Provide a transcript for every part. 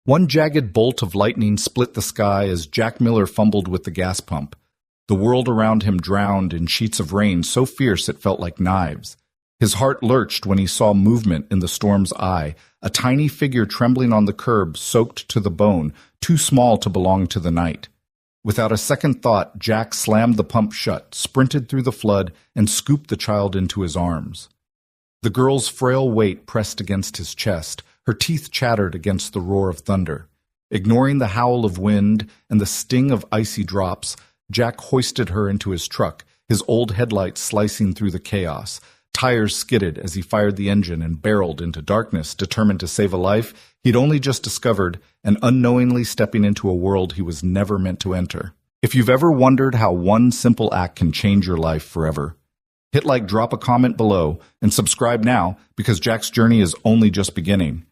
One jagged bolt of lightning split the sky as Jack Miller fumbled with the gas pump. The world around him drowned in sheets of rain so fierce it felt like knives. His heart lurched when he saw movement in the storm's eye, a tiny figure trembling on the curb, soaked to the bone, too small to belong to the night. Without a second thought, Jack slammed the pump shut, sprinted through the flood, and scooped the child into his arms. The girl's frail weight pressed against his chest. Her teeth chattered against the roar of thunder. Ignoring the howl of wind and the sting of icy drops, Jack hoisted her into his truck, his old headlights slicing through the chaos. Tires skidded as he fired the engine and barreled into darkness, determined to save a life he'd only just discovered and unknowingly stepping into a world he was never meant to enter. If you've ever wondered how one simple act can change your life forever, hit like, drop a comment below, and subscribe now because Jack's journey is only just beginning.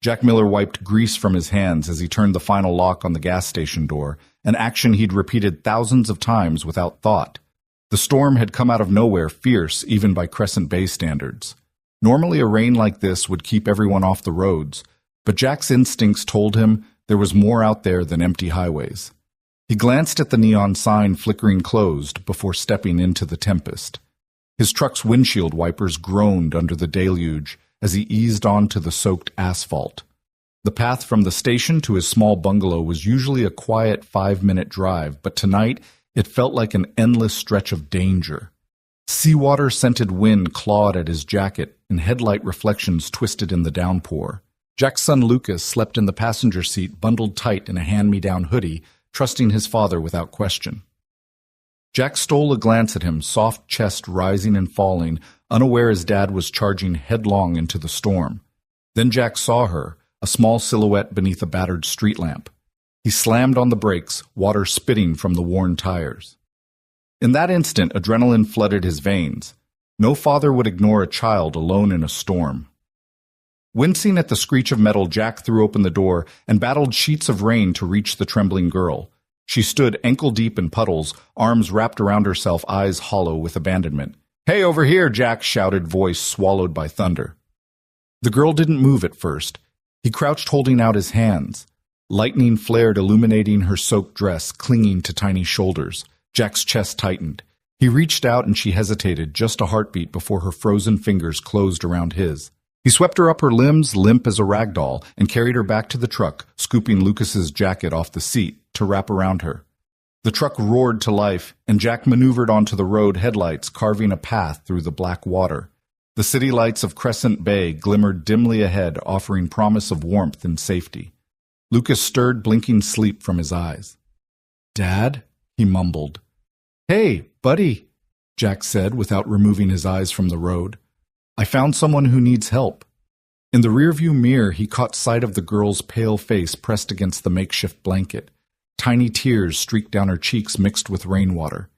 Jack Miller wiped grease from his hands as he turned the final lock on the gas station door, an action he'd repeated thousands of times without thought. The storm had come out of nowhere, fierce even by Crescent Bay standards. Normally a rain like this would keep everyone off the roads, but Jack's instincts told him there was more out there than empty highways. He glanced at the neon sign flickering closed before stepping into the tempest. His truck's windshield wipers groaned under the deluge as he eased onto the soaked asphalt. The path from the station to his small bungalow was usually a quiet 5-minute drive, but tonight it felt like an endless stretch of danger. Seawater-scented wind clawed at his jacket, and headlight reflections twisted in the downpour. Jack's son Lucas slept in the passenger seat, bundled tight in a hand-me-down hoodie, trusting his father without question. Jack stole a glance at him, soft chest rising and falling, unaware his dad was charging headlong into the storm. Then Jack saw her, a small silhouette beneath a battered street lamp. He slammed on the brakes, water spitting from the worn tires. In that instant, adrenaline flooded his veins. No father would ignore a child alone in a storm. Wincing at the screech of metal, Jack threw open the door and battled sheets of rain to reach the trembling girl. She stood ankle-deep in puddles, arms wrapped around herself, eyes hollow with abandonment. "Hey, over here!" Jack shouted, voice swallowed by thunder. The girl didn't move at first. He crouched, holding out his hands. Lightning flared, illuminating her soaked dress, clinging to tiny shoulders. Jack's chest tightened. He reached out and she hesitated, just a heartbeat before her frozen fingers closed around his. He swept her up her limbs, limp as a rag doll, and carried her back to the truck, scooping Lucas's jacket off the seat to wrap around her. The truck roared to life, and Jack maneuvered onto the road, headlights carving a path through the black water. The city lights of Crescent Bay glimmered dimly ahead, offering promise of warmth and safety. Lucas stirred, blinking sleep from his eyes. "Dad?" he mumbled. "Hey, buddy," Jack said without removing his eyes from the road. "I found someone who needs help." In the rearview mirror, he caught sight of the girl's pale face pressed against the makeshift blanket. Tiny tears streaked down her cheeks mixed with rainwater.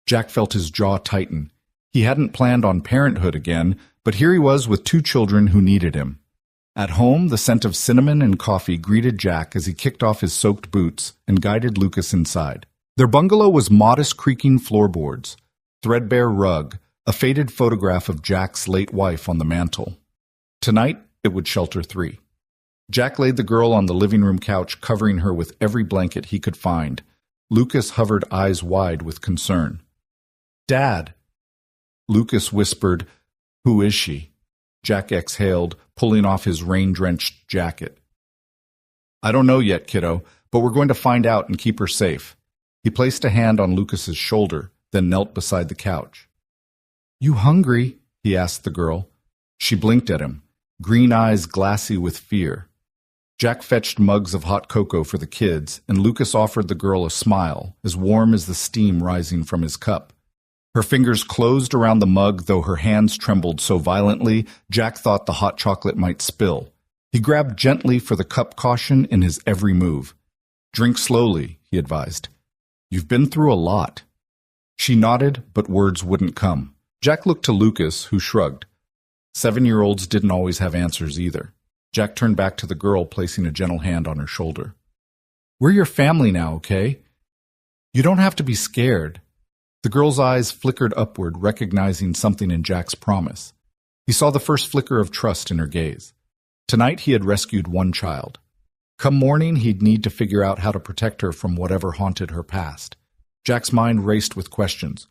Jack felt his jaw tighten. He hadn't planned on parenthood again, but here he was with 2 children who needed him. At home, the scent of cinnamon and coffee greeted Jack as he kicked off his soaked boots and guided Lucas inside. Their bungalow was modest creaking floorboards, threadbare rug, a faded photograph of Jack's late wife on the mantel. Tonight, it would shelter 3. Jack laid the girl on the living room couch, covering her with every blanket he could find. Lucas hovered, eyes wide with concern. "Dad!" Lucas whispered, "Who is she?" Jack exhaled, pulling off his rain-drenched jacket. "I don't know yet, kiddo, but we're going to find out and keep her safe." He placed a hand on Lucas's shoulder, then knelt beside the couch. "You hungry?" he asked the girl. She blinked at him, green eyes glassy with fear. Jack fetched mugs of hot cocoa for the kids, and Lucas offered the girl a smile, as warm as the steam rising from his cup. Her fingers closed around the mug, though her hands trembled so violently, Jack thought the hot chocolate might spill. He grabbed gently for the cup, caution in his every move. "Drink slowly," he advised. "You've been through a lot." She nodded, but words wouldn't come. Jack looked to Lucas, who shrugged. 7-year-olds didn't always have answers either. Jack turned back to the girl, placing a gentle hand on her shoulder. "We're your family now, okay? You don't have to be scared." The girl's eyes flickered upward, recognizing something in Jack's promise. He saw the first flicker of trust in her gaze. Tonight he had rescued 1 child. Come morning, he'd need to figure out how to protect her from whatever haunted her past. Jack's mind raced with questions.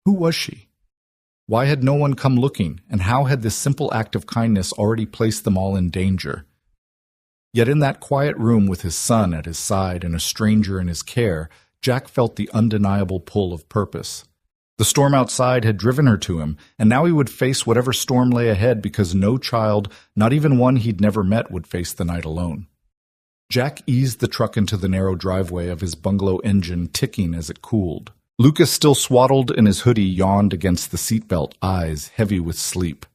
Who was she? Why had no one come looking, and how had this simple act of kindness already placed them all in danger? Yet in that quiet room with his son at his side and a stranger in his care, Jack felt the undeniable pull of purpose. The storm outside had driven her to him, and now he would face whatever storm lay ahead because no child, not even one he'd never met, would face the night alone. Jack eased the truck into the narrow driveway of his bungalow engine, ticking as it cooled. Lucas, still swaddled in his hoodie, yawned against the seatbelt, eyes heavy with sleep.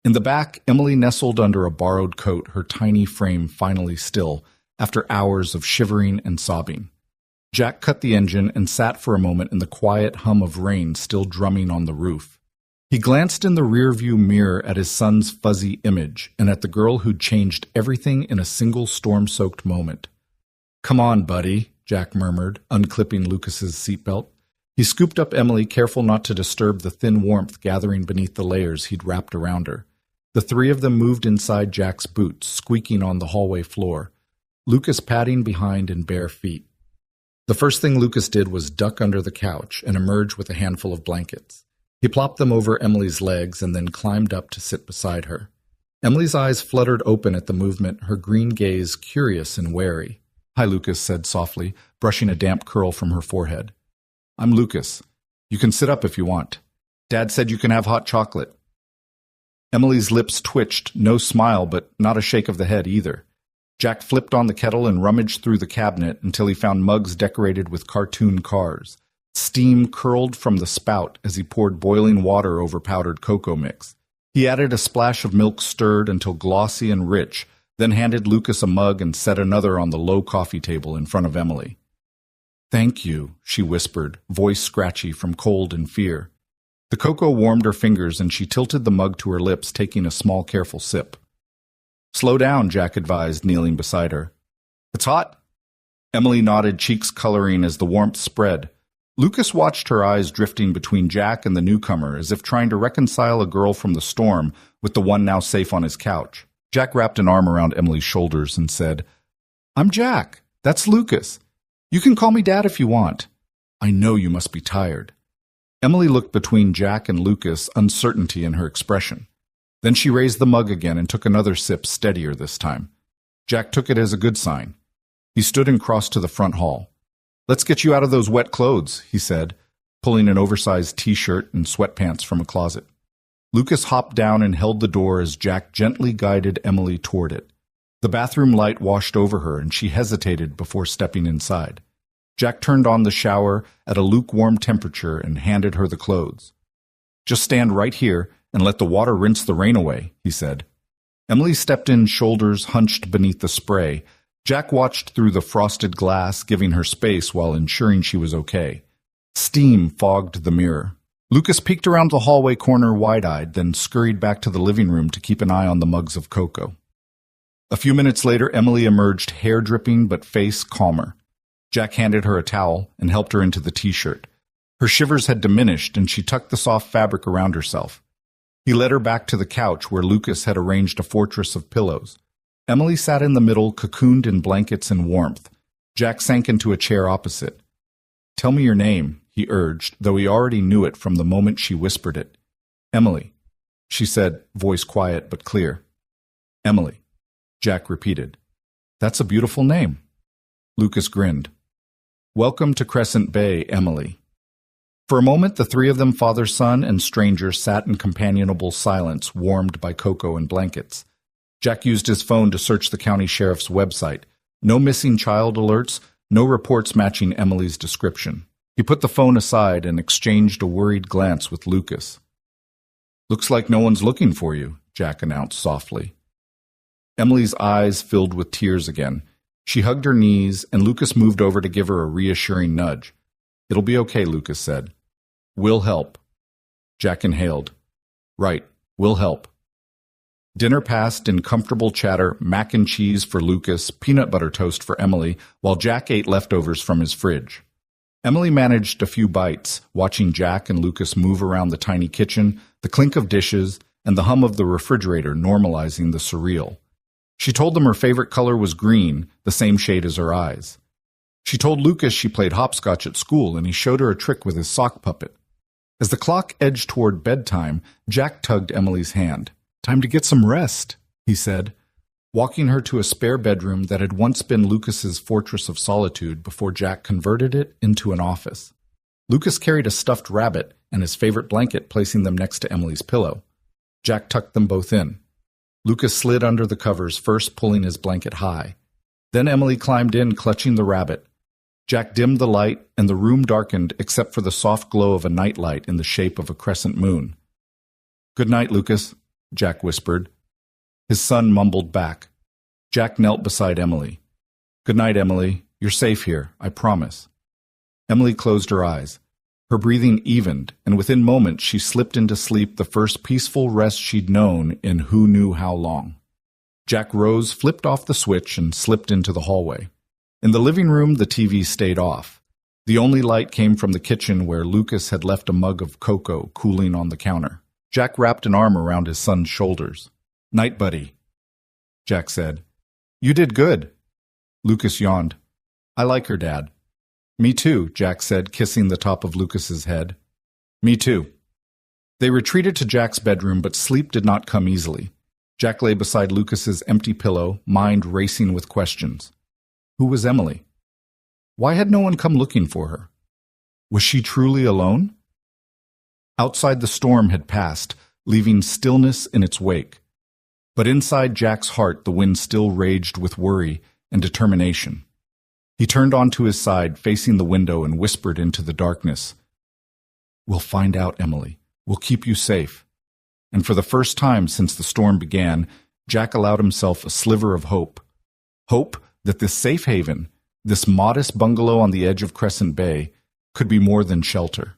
In the back, Emily nestled under a borrowed coat, her tiny frame finally still, after hours of shivering and sobbing. Jack cut the engine and sat for a moment in the quiet hum of rain still drumming on the roof. He glanced in the rearview mirror at his son's fuzzy image and at the girl who'd changed everything in a single storm-soaked moment. "Come on, buddy," Jack murmured, unclipping Lucas's seatbelt. He scooped up Emily, careful not to disturb the thin warmth gathering beneath the layers he'd wrapped around her. The three of them moved inside Jack's boots, squeaking on the hallway floor, Lucas padding behind in bare feet. The first thing Lucas did was duck under the couch and emerge with a handful of blankets. He plopped them over Emily's legs and then climbed up to sit beside her. Emily's eyes fluttered open at the movement, her green gaze curious and wary. "Hi," Lucas said softly, brushing a damp curl from her forehead. "I'm Lucas. You can sit up if you want. Dad said you can have hot chocolate." Emily's lips twitched, no smile, but not a shake of the head either. Jack flipped on the kettle and rummaged through the cabinet until he found mugs decorated with cartoon cars. Steam curled from the spout as he poured boiling water over powdered cocoa mix. He added a splash of milk stirred until glossy and rich, then handed Lucas a mug and set another on the low coffee table in front of Emily. "Thank you," she whispered, voice scratchy from cold and fear. The cocoa warmed her fingers and she tilted the mug to her lips, taking a small, careful sip. "Slow down," Jack advised, kneeling beside her. "It's hot?" Emily nodded, cheeks coloring as the warmth spread. Lucas watched her eyes drifting between Jack and the newcomer, as if trying to reconcile a girl from the storm with the one now safe on his couch. Jack wrapped an arm around Emily's shoulders and said, "I'm Jack. That's Lucas. You can call me Dad if you want. I know you must be tired." Emily looked between Jack and Lucas, uncertainty in her expression. Then she raised the mug again and took another sip, steadier this time. Jack took it as a good sign. He stood and crossed to the front hall. "Let's get you out of those wet clothes," he said, pulling an oversized t-shirt and sweatpants from a closet. Lucas hopped down and held the door as Jack gently guided Emily toward it. The bathroom light washed over her, and she hesitated before stepping inside. Jack turned on the shower at a lukewarm temperature and handed her the clothes. "Just stand right here and let the water rinse the rain away," he said. Emily stepped in, shoulders hunched beneath the spray. Jack watched through the frosted glass, giving her space while ensuring she was okay. Steam fogged the mirror. Lucas peeked around the hallway corner wide-eyed, then scurried back to the living room to keep an eye on the mugs of cocoa. A few minutes later, Emily emerged, hair dripping but face calmer. Jack handed her a towel and helped her into the t-shirt. Her shivers had diminished, and she tucked the soft fabric around herself. He led her back to the couch where Lucas had arranged a fortress of pillows. Emily sat in the middle, cocooned in blankets and warmth. Jack sank into a chair opposite. "Tell me your name," he urged, though he already knew it from the moment she whispered it. "Emily," she said, voice quiet but clear. "Emily," Jack repeated. "That's a beautiful name." Lucas grinned. "Welcome to Crescent Bay, Emily." For a moment, the three of them, father, son, and stranger, sat in companionable silence, warmed by cocoa and blankets. Jack used his phone to search the county sheriff's website. No missing child alerts, no reports matching Emily's description. He put the phone aside and exchanged a worried glance with Lucas. "Looks like no one's looking for you," Jack announced softly. Emily's eyes filled with tears again. She hugged her knees, and Lucas moved over to give her a reassuring nudge. "It'll be okay," Lucas said. "We'll help." Jack inhaled. "Right, we'll help." Dinner passed in comfortable chatter, mac and cheese for Lucas, peanut butter toast for Emily, while Jack ate leftovers from his fridge. Emily managed a few bites, watching Jack and Lucas move around the tiny kitchen, the clink of dishes, and the hum of the refrigerator normalizing the surreal. She told them her favorite color was green, the same shade as her eyes. She told Lucas she played hopscotch at school, and he showed her a trick with his sock puppet. As the clock edged toward bedtime, Jack tugged Emily's hand. "Time to get some rest," he said, walking her to a spare bedroom that had once been Lucas's fortress of solitude before Jack converted it into an office. Lucas carried a stuffed rabbit and his favorite blanket, placing them next to Emily's pillow. Jack tucked them both in. Lucas slid under the covers, first pulling his blanket high. Then Emily climbed in, clutching the rabbit. Jack dimmed the light, and the room darkened except for the soft glow of a nightlight in the shape of a crescent moon. "Good night, Lucas," Jack whispered. His son mumbled back. Jack knelt beside Emily. "Good night, Emily. You're safe here, I promise." Emily closed her eyes. Her breathing evened, and within moments she slipped into sleep, the first peaceful rest she'd known in who knew how long. Jack rose, flipped off the switch, and slipped into the hallway. In the living room, the TV stayed off. The only light came from the kitchen, where Lucas had left a mug of cocoa cooling on the counter. Jack wrapped an arm around his son's shoulders. "Night, buddy," Jack said. "You did good." Lucas yawned. "I like her, Dad." "Me too," Jack said, kissing the top of Lucas's head. "Me too." They retreated to Jack's bedroom, but sleep did not come easily. Jack lay beside Lucas's empty pillow, mind racing with questions. Who was Emily? Why had no one come looking for her? Was she truly alone? Outside, the storm had passed, leaving stillness in its wake. But inside Jack's heart, the wind still raged with worry and determination. He turned onto his side, facing the window, and whispered into the darkness, "We'll find out, Emily. We'll keep you safe." And for the first time since the storm began, Jack allowed himself a sliver of hope. Hope that this safe haven, this modest bungalow on the edge of Crescent Bay, could be more than shelter.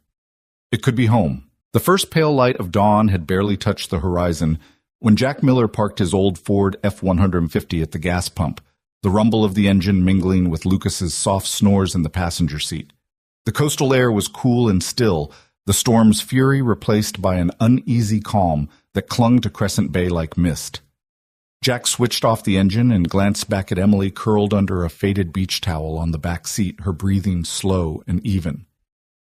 It could be home. The first pale light of dawn had barely touched the horizon when Jack Miller parked his old Ford F-150 at the gas pump, the rumble of the engine mingling with Lucas's soft snores in the passenger seat. The coastal air was cool and still, the storm's fury replaced by an uneasy calm that clung to Crescent Bay like mist. Jack switched off the engine and glanced back at Emily curled under a faded beach towel on the back seat, her breathing slow and even.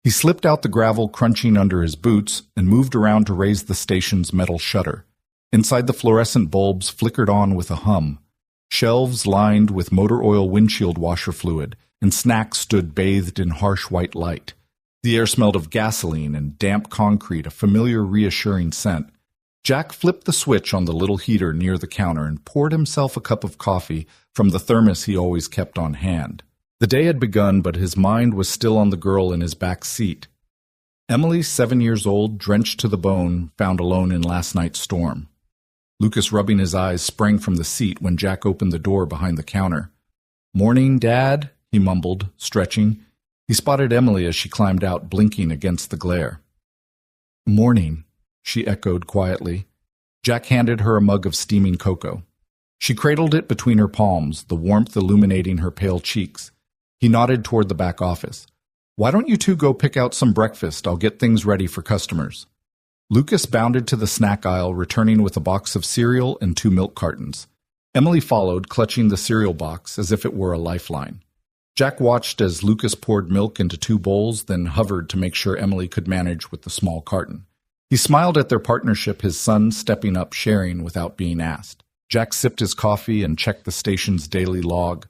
He slipped out the gravel crunching under his boots and moved around to raise the station's metal shutter. Inside, the fluorescent bulbs flickered on with a hum. Shelves lined with motor oil windshield washer fluid, and snacks stood bathed in harsh white light. The air smelled of gasoline and damp concrete, a familiar, reassuring scent. Jack flipped the switch on the little heater near the counter and poured himself a cup of coffee from the thermos he always kept on hand. The day had begun, but his mind was still on the girl in his back seat. Emily, 7 years old, drenched to the bone, found alone in last night's storm. Lucas, rubbing his eyes, sprang from the seat when Jack opened the door behind the counter. "Morning, Dad," he mumbled, stretching. He spotted Emily as she climbed out, blinking against the glare. "Morning," she echoed quietly. Jack handed her a mug of steaming cocoa. She cradled it between her palms, the warmth illuminating her pale cheeks. He nodded toward the back office. "Why don't you two go pick out some breakfast? I'll get things ready for customers." Lucas bounded to the snack aisle, returning with a box of cereal and 2 milk cartons. Emily followed, clutching the cereal box as if it were a lifeline. Jack watched as Lucas poured milk into 2 bowls, then hovered to make sure Emily could manage with the small carton. He smiled at their partnership, his son stepping up, sharing without being asked. Jack sipped his coffee and checked the station's daily log.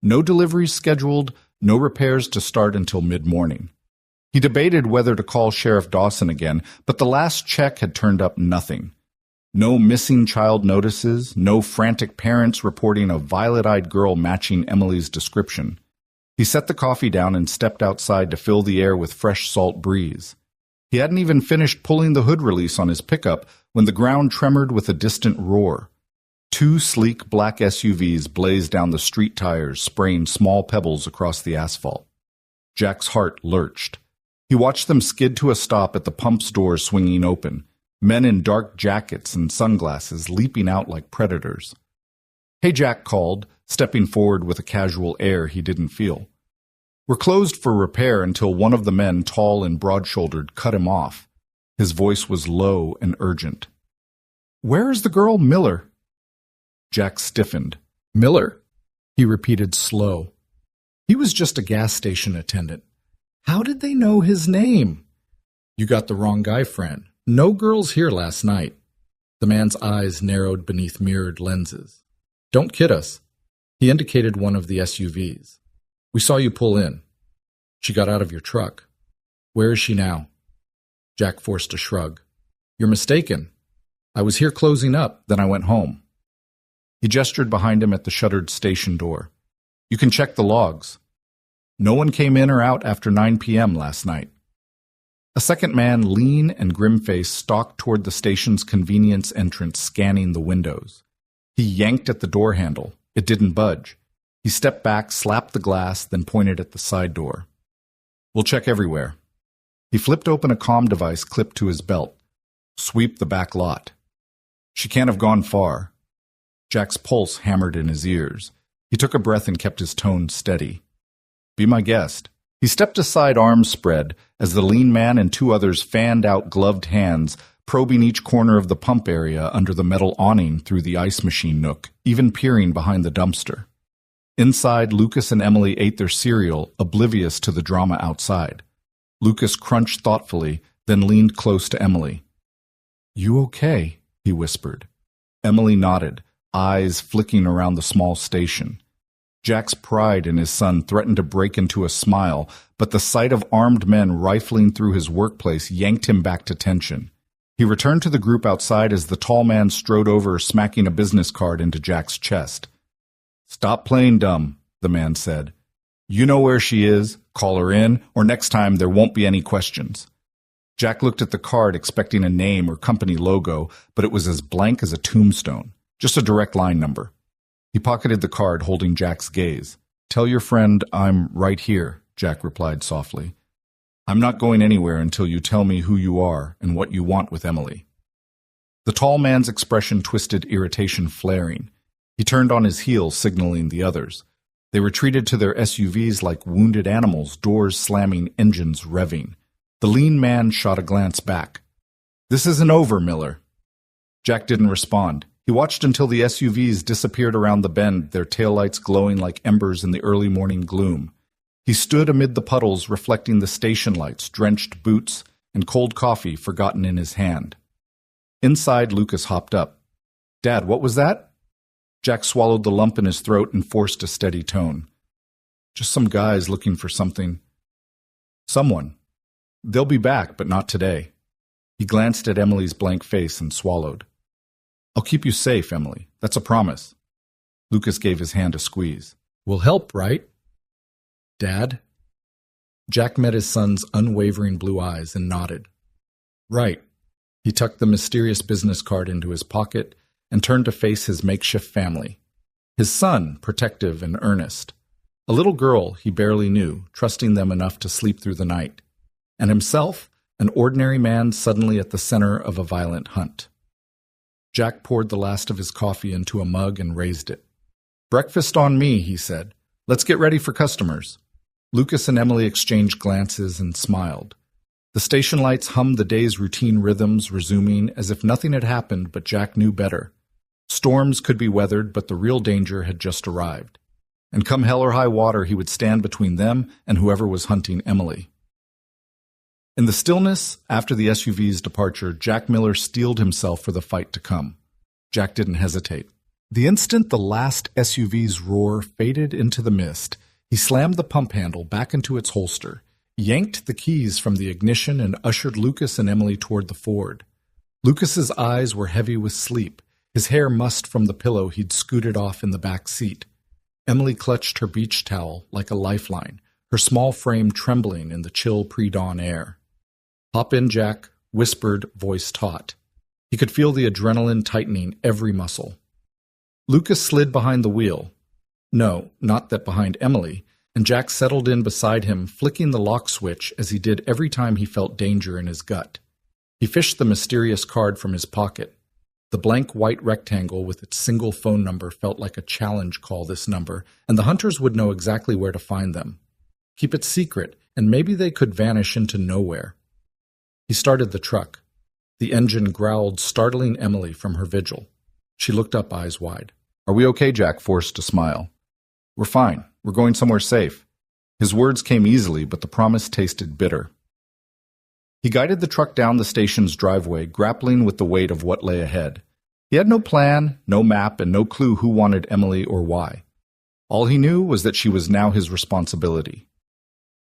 No deliveries scheduled, no repairs to start until mid-morning. He debated whether to call Sheriff Dawson again, but the last check had turned up nothing. No missing child notices, no frantic parents reporting a violet-eyed girl matching Emily's description. He set the coffee down and stepped outside to fill the air with fresh salt breeze. He hadn't even finished pulling the hood release on his pickup when the ground tremored with a distant roar. 2 sleek black SUVs blazed down the street tires, spraying small pebbles across the asphalt. Jack's heart lurched. He watched them skid to a stop at the pump's door swinging open, men in dark jackets and sunglasses leaping out like predators. "Hey," Jack called, stepping forward with a casual air he didn't feel. "We're closed for repair," until one of the men, tall and broad-shouldered, cut him off. His voice was low and urgent. "Where is the girl, Miller?" Jack stiffened. "Miller," he repeated slow. He was just a gas station attendant. How did they know his name? "You got the wrong guy, friend. No girls here last night." The man's eyes narrowed beneath mirrored lenses. "Don't kid us." He indicated one of the SUVs. "We saw you pull in. She got out of your truck. Where is she now?" Jack forced a shrug. "You're mistaken. I was here closing up, then I went home." He gestured behind him at the shuttered station door. "You can check the logs. No one came in or out after 9 p.m. last night." A second man, lean and grim-faced, stalked toward the station's convenience entrance, scanning the windows. He yanked at the door handle. It didn't budge. He stepped back, slapped the glass, then pointed at the side door. "We'll check everywhere." He flipped open a comm device clipped to his belt. "Sweep the back lot." "She can't have gone far." Jack's pulse hammered in his ears. He took a breath and kept his tone steady. "Be my guest." He stepped aside, arms spread, as the lean man and two others fanned out gloved hands, probing each corner of the pump area under the metal awning through the ice machine nook, even peering behind the dumpster. Inside, Lucas and Emily ate their cereal, oblivious to the drama outside. Lucas crunched thoughtfully, then leaned close to Emily. "You okay?" he whispered. Emily nodded, eyes flicking around the small station. Jack's pride in his son threatened to break into a smile, but the sight of armed men rifling through his workplace yanked him back to tension. He returned to the group outside as the tall man strode over, smacking a business card into Jack's chest. "Stop playing dumb," the man said. "You know where she is, call her in, or next time there won't be any questions." Jack looked at the card expecting a name or company logo, but it was as blank as a tombstone, just a direct line number. He pocketed the card, holding Jack's gaze. "Tell your friend I'm right here," Jack replied softly. "I'm not going anywhere until you tell me who you are and what you want with Emily." The tall man's expression twisted, irritation flaring. He turned on his heel, signaling the others. They retreated to their SUVs like wounded animals, doors slamming, engines revving. The lean man shot a glance back. "This isn't over, Miller." Jack didn't respond. He watched until the SUVs disappeared around the bend, their taillights glowing like embers in the early morning gloom. He stood amid the puddles, reflecting the station lights, drenched boots, and cold coffee forgotten in his hand. Inside, Lucas hopped up. "Dad, what was that?" Jack swallowed the lump in his throat and forced a steady tone. "Just some guys looking for something." "Someone. They'll be back, but not today." He glanced at Emily's blank face and swallowed. "I'll keep you safe, Emily. That's a promise." Lucas gave his hand a squeeze. "We'll help, right?" "Dad?" Jack met his son's unwavering blue eyes and nodded. "Right." He tucked the mysterious business card into his pocket and turned to face his makeshift family. His son, protective and earnest. A little girl he barely knew, trusting them enough to sleep through the night. And himself, an ordinary man suddenly at the center of a violent hunt. Jack poured the last of his coffee into a mug and raised it. "Breakfast on me," he said. "Let's get ready for customers." Lucas and Emily exchanged glances and smiled. The station lights hummed the day's routine rhythms, resuming as if nothing had happened, but Jack knew better. Storms could be weathered, but the real danger had just arrived. And come hell or high water, he would stand between them and whoever was hunting Emily. In the stillness, after the SUV's departure, Jack Miller steeled himself for the fight to come. Jack didn't hesitate. The instant the last SUV's roar faded into the mist, he slammed the pump handle back into its holster, yanked the keys from the ignition, and ushered Lucas and Emily toward the Ford. Lucas's eyes were heavy with sleep, his hair mussed from the pillow he'd scooted off in the back seat. Emily clutched her beach towel like a lifeline, her small frame trembling in the chill pre-dawn air. "Hop in, Jack," whispered, voice taut. He could feel the adrenaline tightening every muscle. Lucas slid behind the wheel. No, not that behind Emily, and Jack settled in beside him, flicking the lock switch as he did every time he felt danger in his gut. He fished the mysterious card from his pocket. The blank white rectangle with its single phone number felt like a challenge call, this number, and the hunters would know exactly where to find them. Keep it secret, and maybe they could vanish into nowhere. He started the truck. The engine growled, startling Emily from her vigil. She looked up, eyes wide. "Are we okay?" Jack forced a smile. "We're fine. We're going somewhere safe." His words came easily, but the promise tasted bitter. He guided the truck down the station's driveway, grappling with the weight of what lay ahead. He had no plan, no map, and no clue who wanted Emily or why. All he knew was that she was now his responsibility.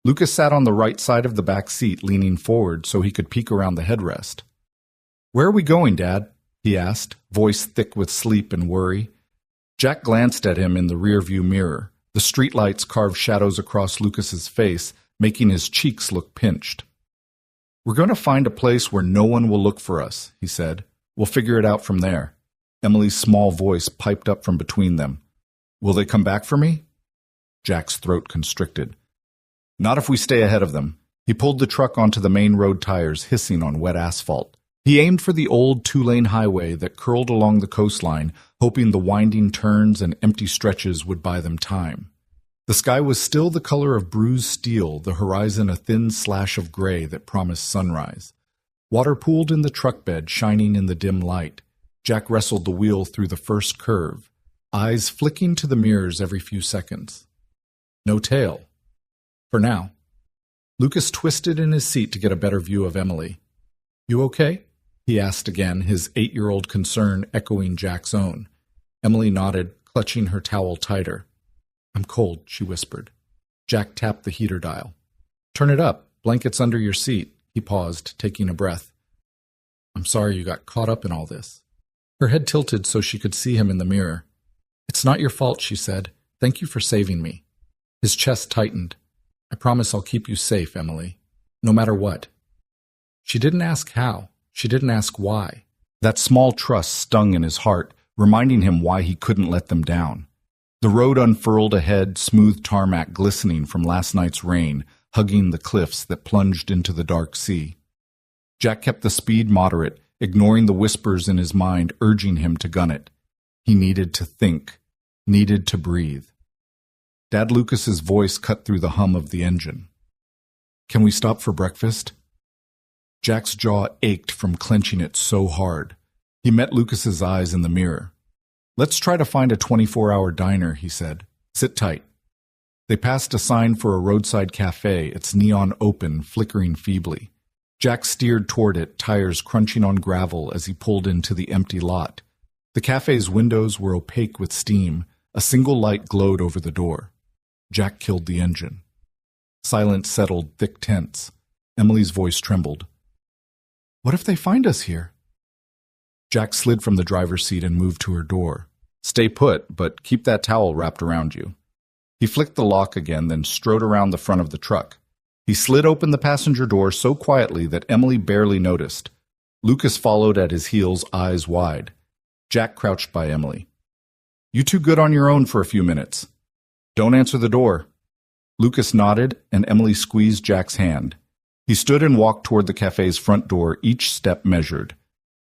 Lucas sat on the right side of the back seat, leaning forward so he could peek around the headrest. "Where are we going, Dad?" he asked, voice thick with sleep and worry. Jack glanced at him in the rearview mirror. The streetlights carved shadows across Lucas's face, making his cheeks look pinched. "We're going to find a place where no one will look for us," he said. "We'll figure it out from there." Emily's small voice piped up from between them. "Will they come back for me?" Jack's throat constricted. "Not if we stay ahead of them." He pulled the truck onto the main road, tires hissing on wet asphalt. He aimed for the old two-lane highway that curled along the coastline, hoping the winding turns and empty stretches would buy them time. The sky was still the color of bruised steel, the horizon a thin slash of gray that promised sunrise. Water pooled in the truck bed, shining in the dim light. Jack wrestled the wheel through the first curve, eyes flicking to the mirrors every few seconds. No tail. For now. Lucas twisted in his seat to get a better view of Emily. "You okay?" he asked again, his 8-year-old concern echoing Jack's own. Emily nodded, clutching her towel tighter. "I'm cold," she whispered. Jack tapped the heater dial. "Turn it up. Blankets under your seat." He paused, taking a breath. "I'm sorry you got caught up in all this." Her head tilted so she could see him in the mirror. "It's not your fault," she said. "Thank you for saving me." His chest tightened. "I promise I'll keep you safe, Emily. No matter what." She didn't ask how. She didn't ask why. That small trust stung in his heart, reminding him why he couldn't let them down. The road unfurled ahead, smooth tarmac glistening from last night's rain, hugging the cliffs that plunged into the dark sea. Jack kept the speed moderate, ignoring the whispers in his mind urging him to gun it. He needed to think, needed to breathe. Dad Lucas's voice cut through the hum of the engine. "Can we stop for breakfast?" Jack's jaw ached from clenching it so hard. He met Lucas's eyes in the mirror. "Let's try to find a 24-hour diner," he said. "Sit tight." They passed a sign for a roadside cafe, its neon open, flickering feebly. Jack steered toward it, tires crunching on gravel as he pulled into the empty lot. The cafe's windows were opaque with steam. A single light glowed over the door. Jack killed the engine. Silence settled, thick tense. Emily's voice trembled. "What if they find us here?" Jack slid from the driver's seat and moved to her door. "Stay put, but keep that towel wrapped around you." He flicked the lock again, then strode around the front of the truck. He slid open the passenger door so quietly that Emily barely noticed. Lucas followed at his heels, eyes wide. Jack crouched by Emily. "You too good on your own for a few minutes." "Don't answer the door." Lucas nodded, and Emily squeezed Jack's hand. He stood and walked toward the cafe's front door, each step measured.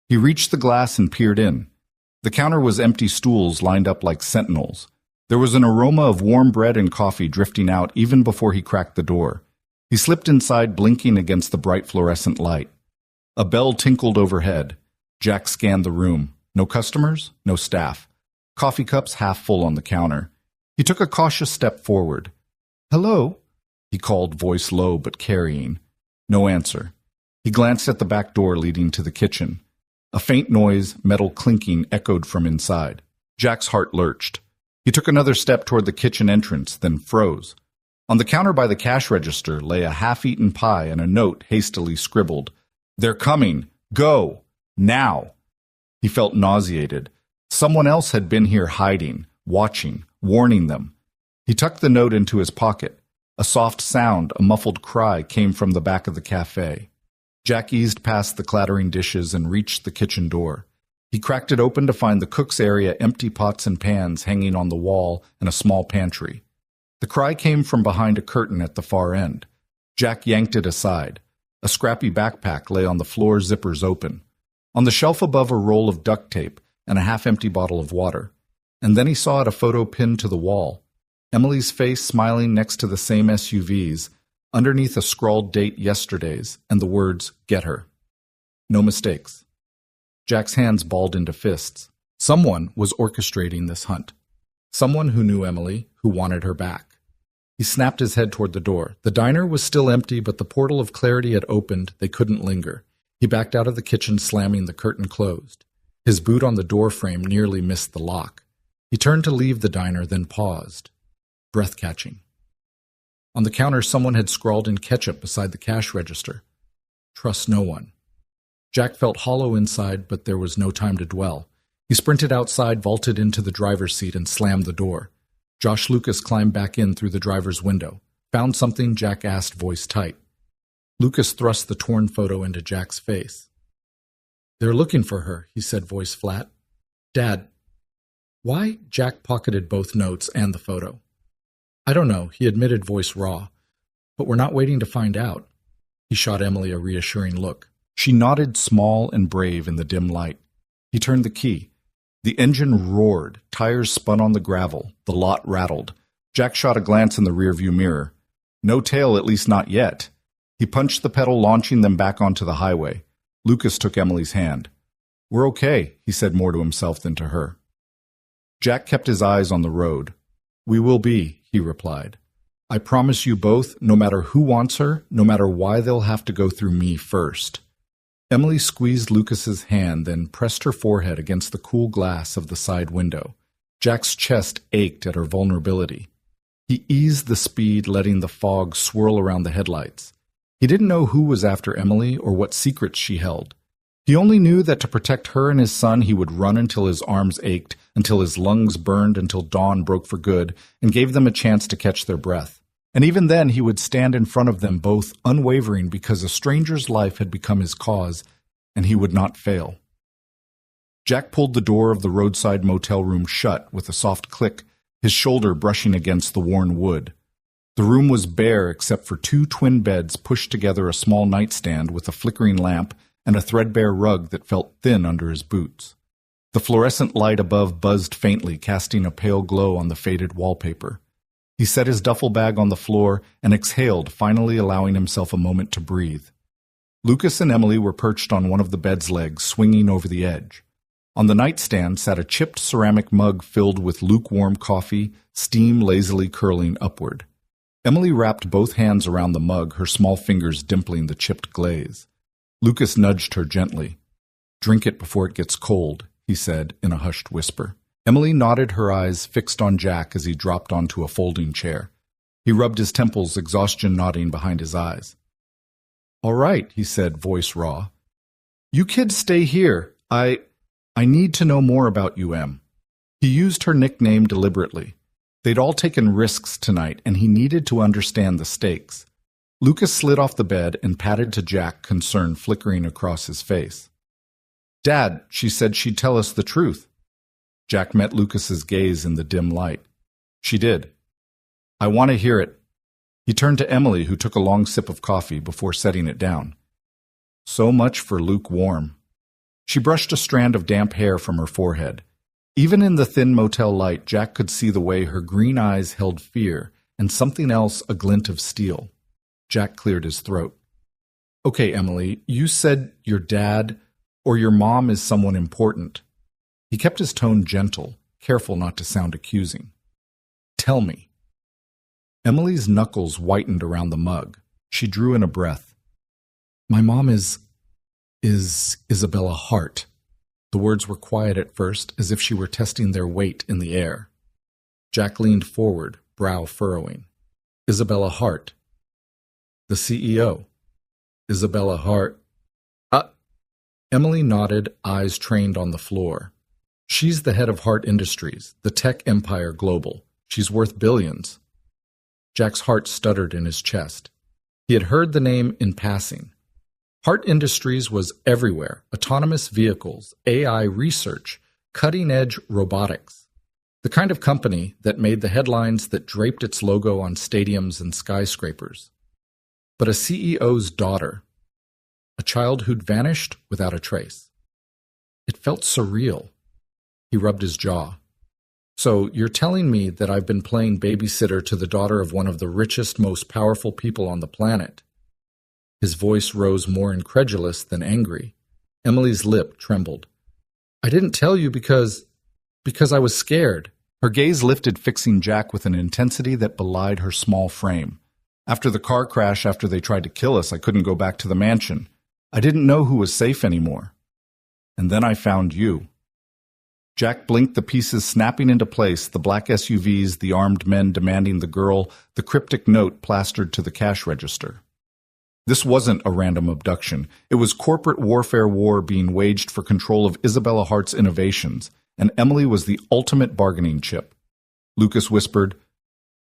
He reached the glass and peered in. The counter was empty, stools lined up like sentinels. There was an aroma of warm bread and coffee drifting out even before he cracked the door. He slipped inside, blinking against the bright fluorescent light. A bell tinkled overhead. Jack scanned the room. No customers, no staff. Coffee cups half full on the counter. He took a cautious step forward. "Hello?" he called, voice low but carrying. No answer. He glanced at the back door leading to the kitchen. A faint noise, metal clinking, echoed from inside. Jack's heart lurched. He took another step toward the kitchen entrance, then froze. On the counter by the cash register lay a half-eaten pie and a note hastily scribbled. "They're coming. Go. Now." He felt nauseated. Someone else had been here hiding, watching, warning them. He tucked the note into his pocket. A soft sound, a muffled cry, came from the back of the cafe. Jack eased past the clattering dishes and reached the kitchen door. He cracked it open to find the cook's area, empty pots and pans hanging on the wall, and a small pantry. The cry came from behind a curtain at the far end. Jack yanked it aside. A scrappy backpack lay on the floor, zippers open. On the shelf above, a roll of duct tape and a half-empty bottle of water. And then he saw it, a photo pinned to the wall. Emily's face smiling next to the same SUVs, underneath a scrawled date, yesterday's, and the words, "Get her." No mistakes. Jack's hands balled into fists. Someone was orchestrating this hunt. Someone who knew Emily, who wanted her back. He snapped his head toward the door. The diner was still empty, but the portal of clarity had opened. They couldn't linger. He backed out of the kitchen, slamming the curtain closed. His boot on the door frame nearly missed the lock. He turned to leave the diner, then paused. Breath-catching. On the counter, someone had scrawled in ketchup beside the cash register. Trust no one. Jack felt hollow inside, but there was no time to dwell. He sprinted outside, vaulted into the driver's seat, and slammed the door. Josh Lucas climbed back in through the driver's window. Found something? Jack asked, voice tight. Lucas thrust the torn photo into Jack's face. They're looking for her, he said, voice flat. Dad. Why? Jack pocketed both notes and the photo. I don't know, he admitted, voice raw. But we're not waiting to find out. He shot Emily a reassuring look. She nodded, small and brave in the dim light. He turned the key. The engine roared, tires spun on the gravel, the lot rattled. Jack shot a glance in the rearview mirror. No tail, at least not yet. He punched the pedal, launching them back onto the highway. Lucas took Emily's hand. We're okay, he said more to himself than to her. Jack kept his eyes on the road. We will be, he replied. I promise you both, no matter who wants her, no matter why they'll have to go through me first. Emily squeezed Lucas's hand, then pressed her forehead against the cool glass of the side window. Jack's chest ached at her vulnerability. He eased the speed, letting the fog swirl around the headlights. He didn't know who was after Emily or what secrets she held. He only knew that to protect her and his son, he would run until his arms ached, until his lungs burned, until dawn broke for good, and gave them a chance to catch their breath. And even then, he would stand in front of them both, unwavering, because a stranger's life had become his cause, and he would not fail. Jack pulled the door of the roadside motel room shut with a soft click, his shoulder brushing against the worn wood. The room was bare except for two twin beds pushed together, a small nightstand with a flickering lamp and a threadbare rug that felt thin under his boots. The fluorescent light above buzzed faintly, casting a pale glow on the faded wallpaper. He set his duffel bag on the floor and exhaled, finally allowing himself a moment to breathe. Lucas and Emily were perched on one of the bed's legs, swinging over the edge. On the nightstand sat a chipped ceramic mug filled with lukewarm coffee, steam lazily curling upward. Emily wrapped both hands around the mug, her small fingers dimpling the chipped glaze. Lucas nudged her gently. Drink it before it gets cold, he said in a hushed whisper. Emily nodded, her eyes fixed on Jack as he dropped onto a folding chair. He rubbed his temples, exhaustion nodding behind his eyes. All right, he said, voice raw. You kids stay here. I need to know more about you, Em. He used her nickname deliberately. They'd all taken risks tonight, and he needed to understand the stakes. Lucas slid off the bed and patted to Jack, concern flickering across his face. Dad, she said she'd tell us the truth. Jack met Lucas's gaze in the dim light. She did. I want to hear it. He turned to Emily, who took a long sip of coffee before setting it down. So much for lukewarm. She brushed a strand of damp hair from her forehead. Even in the thin motel light, Jack could see the way her green eyes held fear and something else, a glint of steel. Jack cleared his throat. Okay, Emily, you said your dad or your mom is someone important. He kept his tone gentle, careful not to sound accusing. Tell me. Emily's knuckles whitened around the mug. She drew in a breath. My mom is Isabella Hart. The words were quiet at first, as if she were testing their weight in the air. Jack leaned forward, brow furrowing. Isabella Hart. The CEO. Isabella Hart. Emily nodded, eyes trained on the floor. She's the head of Hart Industries, the tech empire global. She's worth billions. Jack's heart stuttered in his chest. He had heard the name in passing. Hart Industries was everywhere. Autonomous vehicles, AI research, cutting-edge robotics. The kind of company that made the headlines that draped its logo on stadiums and skyscrapers. But a CEO's daughter. A child who'd vanished without a trace. It felt surreal. He rubbed his jaw. So you're telling me that I've been playing babysitter to the daughter of one of the richest, most powerful people on the planet? His voice rose more incredulous than angry. Emily's lip trembled. I didn't tell you because I was scared. Her gaze lifted, fixing Jack with an intensity that belied her small frame. After the car crash, after they tried to kill us, I couldn't go back to the mansion. I didn't know who was safe anymore. And then I found you. Jack blinked, the pieces snapping into place, the black SUVs, the armed men demanding the girl, the cryptic note plastered to the cash register. This wasn't a random abduction. It was corporate warfare war being waged for control of Isabella Hart's innovations, and Emily was the ultimate bargaining chip. Lucas whispered,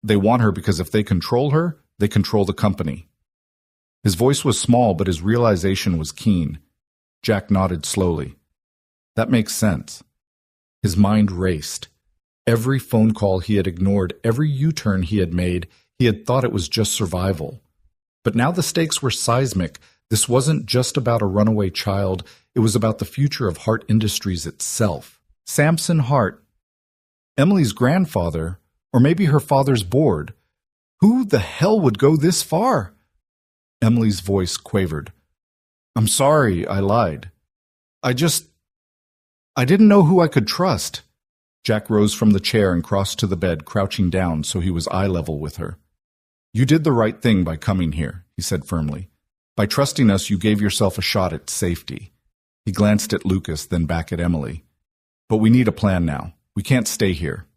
"They want her because if they control her, they control the company." His voice was small, but his realization was keen. Jack nodded slowly. That makes sense. His mind raced. Every phone call he had ignored, every U-turn he had made, he had thought it was just survival. But now the stakes were seismic. This wasn't just about a runaway child. It was about the future of Hart Industries itself. Samson Hart, Emily's grandfather, or maybe her father's board. Who the hell would go this far? Emily's voice quavered. I'm sorry, I lied. I didn't know who I could trust. Jack rose from the chair and crossed to the bed, crouching down so he was eye level with her. You did the right thing by coming here, he said firmly. By trusting us, you gave yourself a shot at safety. He glanced at Lucas, then back at Emily. But we need a plan now. We can't stay here.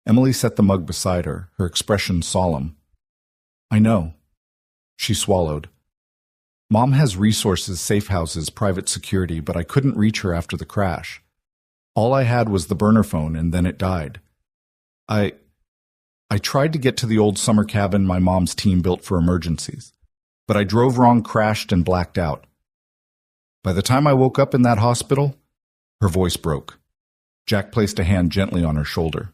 Emily set the mug beside her, her expression solemn. I know. She swallowed. Mom has resources, safe houses, private security, but I couldn't reach her after the crash. All I had was the burner phone, and then it died. I tried to get to the old summer cabin my mom's team built for emergencies, but I drove wrong, crashed, and blacked out. By the time I woke up in that hospital, her voice broke. Jack placed a hand gently on her shoulder.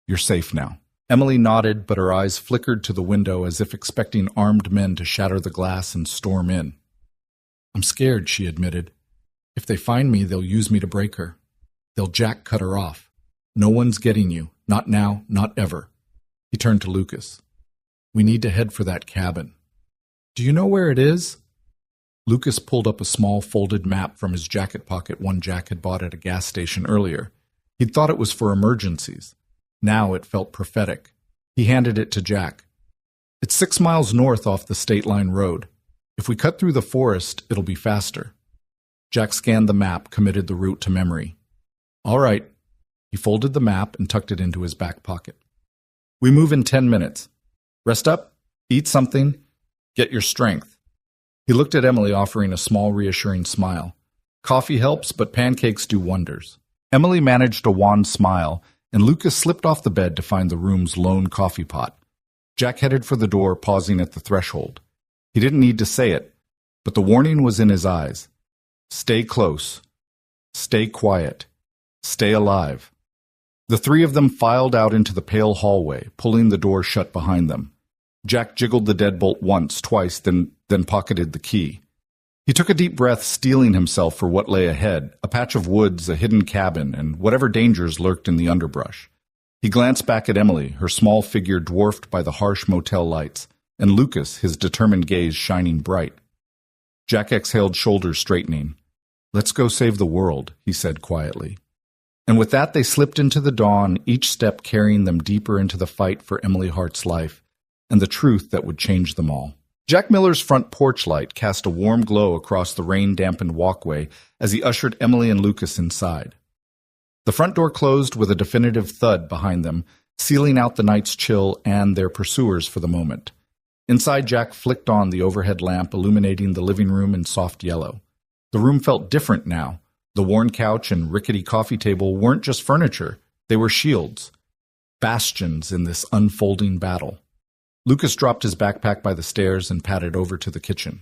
You're safe now. Emily nodded, but her eyes flickered to the window as if expecting armed men to shatter the glass and storm in. I'm scared, she admitted. If they find me, they'll use me to break her. They'll Jack cut her off. No one's getting you. Not now, not ever. He turned to Lucas. We need to head for that cabin. Do you know where it is? Lucas pulled up a small folded map from his jacket pocket one Jack had bought at a gas station earlier. He'd thought it was for emergencies. Now it felt prophetic. He handed it to Jack. It's 6 miles north off the state line road. If we cut through the forest, it'll be faster. Jack scanned the map, committed the route to memory. All right. He folded the map and tucked it into his back pocket. We move in 10 minutes. Rest up, eat something, get your strength. He looked at Emily, offering a small, reassuring smile. Coffee helps, but pancakes do wonders. Emily managed a wan smile, and Lucas slipped off the bed to find the room's lone coffee pot. Jack headed for the door, pausing at the threshold. He didn't need to say it, but the warning was in his eyes. Stay close. Stay quiet. Stay alive. The three of them filed out into the pale hallway, pulling the door shut behind them. Jack jiggled the deadbolt once, twice, then pocketed the key. He took a deep breath, steeling himself for what lay ahead, a patch of woods, a hidden cabin, and whatever dangers lurked in the underbrush. He glanced back at Emily, her small figure dwarfed by the harsh motel lights, and Lucas, his determined gaze shining bright. Jack exhaled, shoulders straightening. Let's go save the world, he said quietly. And with that, they slipped into the dawn, each step carrying them deeper into the fight for Emily Hart's life, and the truth that would change them all. Jack Miller's front porch light cast a warm glow across the rain-dampened walkway as he ushered Emily and Lucas inside. The front door closed with a definitive thud behind them, sealing out the night's chill and their pursuers for the moment. Inside, Jack flicked on the overhead lamp, illuminating the living room in soft yellow. The room felt different now. The worn couch and rickety coffee table weren't just furniture. They were shields, bastions in this unfolding battle. Lucas dropped his backpack by the stairs and padded over to the kitchen.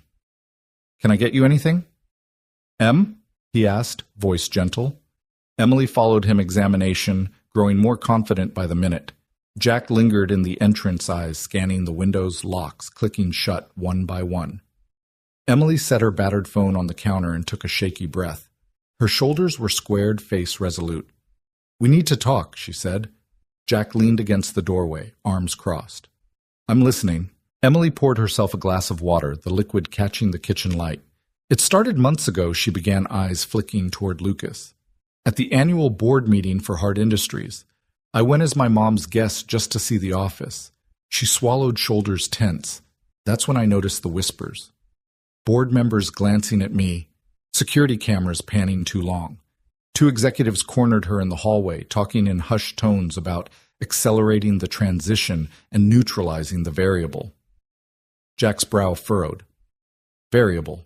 Can I get you anything? Em? He asked, voice gentle. Emily followed him, examination, growing more confident by the minute. Jack lingered in the entrance, eyes scanning the windows' locks, clicking shut one by one. Emily set her battered phone on the counter and took a shaky breath. Her shoulders were squared, face resolute. We need to talk, she said. Jack leaned against the doorway, arms crossed. I'm listening. Emily poured herself a glass of water, the liquid catching the kitchen light. It started months ago, she began, eyes flicking toward Lucas. At the annual board meeting for Hard Industries, I went as my mom's guest just to see the office. She swallowed, shoulders tense. That's when I noticed the whispers. Board members glancing at me, security cameras panning too long. Two executives cornered her in the hallway, talking in hushed tones about accelerating the transition and neutralizing the variable. Jack's brow furrowed. Variable.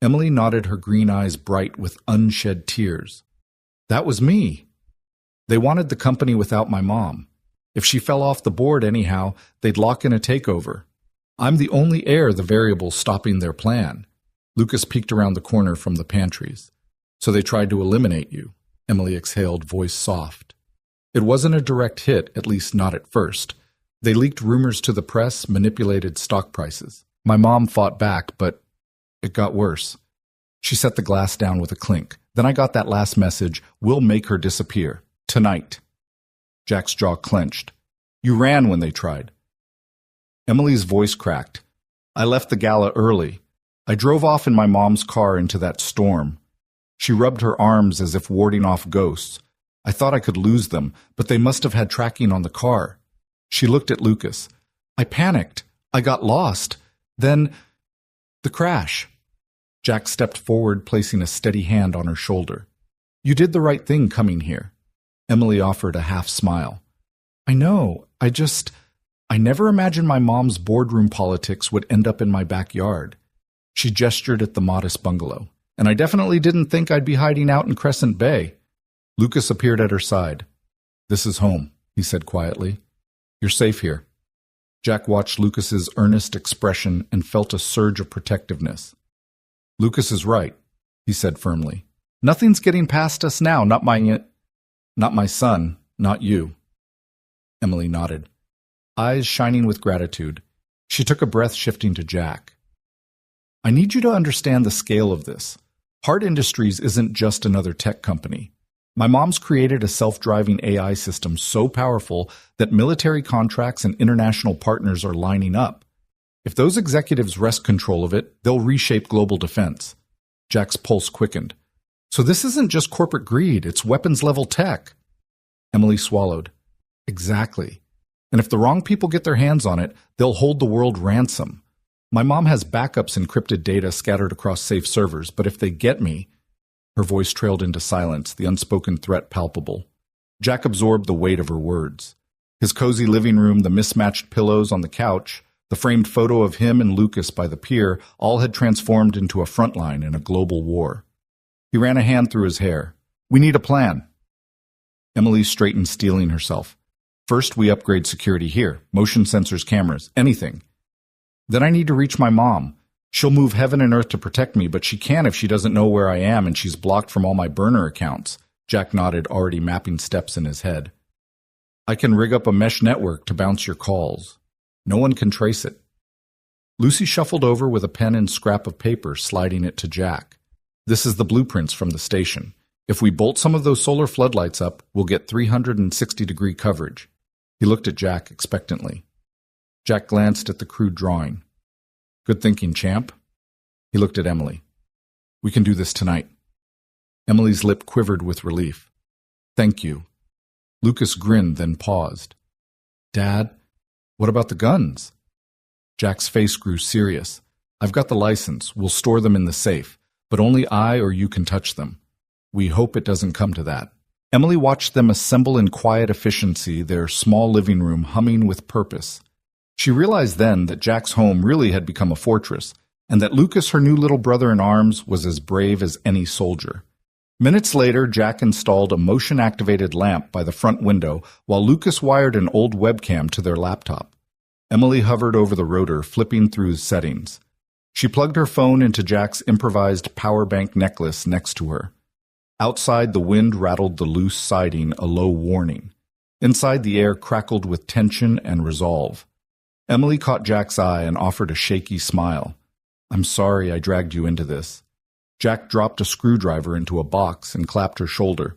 Emily nodded, her green eyes bright with unshed tears. That was me. They wanted the company without my mom. If she fell off the board anyhow, they'd lock in a takeover. I'm the only heir, the variable stopping their plan. Lucas peeked around the corner from the pantries. So they tried to eliminate you, Emily exhaled, voice soft. It wasn't a direct hit, at least not at first. They leaked rumors to the press, manipulated stock prices. My mom fought back, but it got worse. She set the glass down with a clink. Then I got that last message, we'll make her disappear. Tonight. Jack's jaw clenched. You ran when they tried. Emily's voice cracked. I left the gala early. I drove off in my mom's car into that storm. She rubbed her arms as if warding off ghosts. I thought I could lose them, but they must have had tracking on the car. She looked at Lucas. I panicked. I got lost. Then, the crash. Jack stepped forward, placing a steady hand on her shoulder. You did the right thing coming here. Emily offered a half smile. I know. I never imagined my mom's boardroom politics would end up in my backyard. She gestured at the modest bungalow. And I definitely didn't think I'd be hiding out in Crescent Bay. Lucas appeared at her side. This is home, he said quietly. You're safe here. Jack watched Lucas's earnest expression and felt a surge of protectiveness. Lucas is right, he said firmly. Nothing's getting past us now, not my son, not you. Emily nodded, eyes shining with gratitude. She took a breath, shifting to Jack. I need you to understand the scale of this. Hard Industries isn't just another tech company. My mom's created a self-driving AI system so powerful that military contracts and international partners are lining up. If those executives wrest control of it, they'll reshape global defense. Jack's pulse quickened. So this isn't just corporate greed, it's weapons-level tech. Emily swallowed. Exactly. And if the wrong people get their hands on it, they'll hold the world ransom. My mom has backups encrypted data scattered across safe servers, but if they get me... Her voice trailed into silence, the unspoken threat palpable. Jack absorbed the weight of her words. His cozy living room, the mismatched pillows on the couch, the framed photo of him and Lucas by the pier, all had transformed into a front line in a global war. He ran a hand through his hair. We need a plan. Emily straightened, steeling herself. First, we upgrade security here. Motion sensors, cameras, anything. Then I need to reach my mom. She'll move heaven and earth to protect me, but she can't if she doesn't know where I am and she's blocked from all my burner accounts. Jack nodded, already mapping steps in his head. I can rig up a mesh network to bounce your calls. No one can trace it. Lucy shuffled over with a pen and scrap of paper, sliding it to Jack. This is the blueprints from the station. If we bolt some of those solar floodlights up, we'll get 360-degree coverage. He looked at Jack expectantly. Jack glanced at the crude drawing. Good thinking, champ. He looked at Emily. We can do this tonight. Emily's lip quivered with relief. Thank you. Lucas grinned, then paused. Dad, what about the guns? Jack's face grew serious. I've got the license. We'll store them in the safe, but only I or you can touch them. We hope it doesn't come to that. Emily watched them assemble in quiet efficiency, their small living room humming with purpose. She realized then that Jack's home really had become a fortress, and that Lucas, her new little brother-in-arms, was as brave as any soldier. Minutes later, Jack installed a motion-activated lamp by the front window, while Lucas wired an old webcam to their laptop. Emily hovered over the rotor, flipping through settings. She plugged her phone into Jack's improvised power bank necklace next to her. Outside, the wind rattled the loose siding, a low warning. Inside, the air crackled with tension and resolve. Emily caught Jack's eye and offered a shaky smile. I'm sorry I dragged you into this. Jack dropped a screwdriver into a box and clapped her shoulder.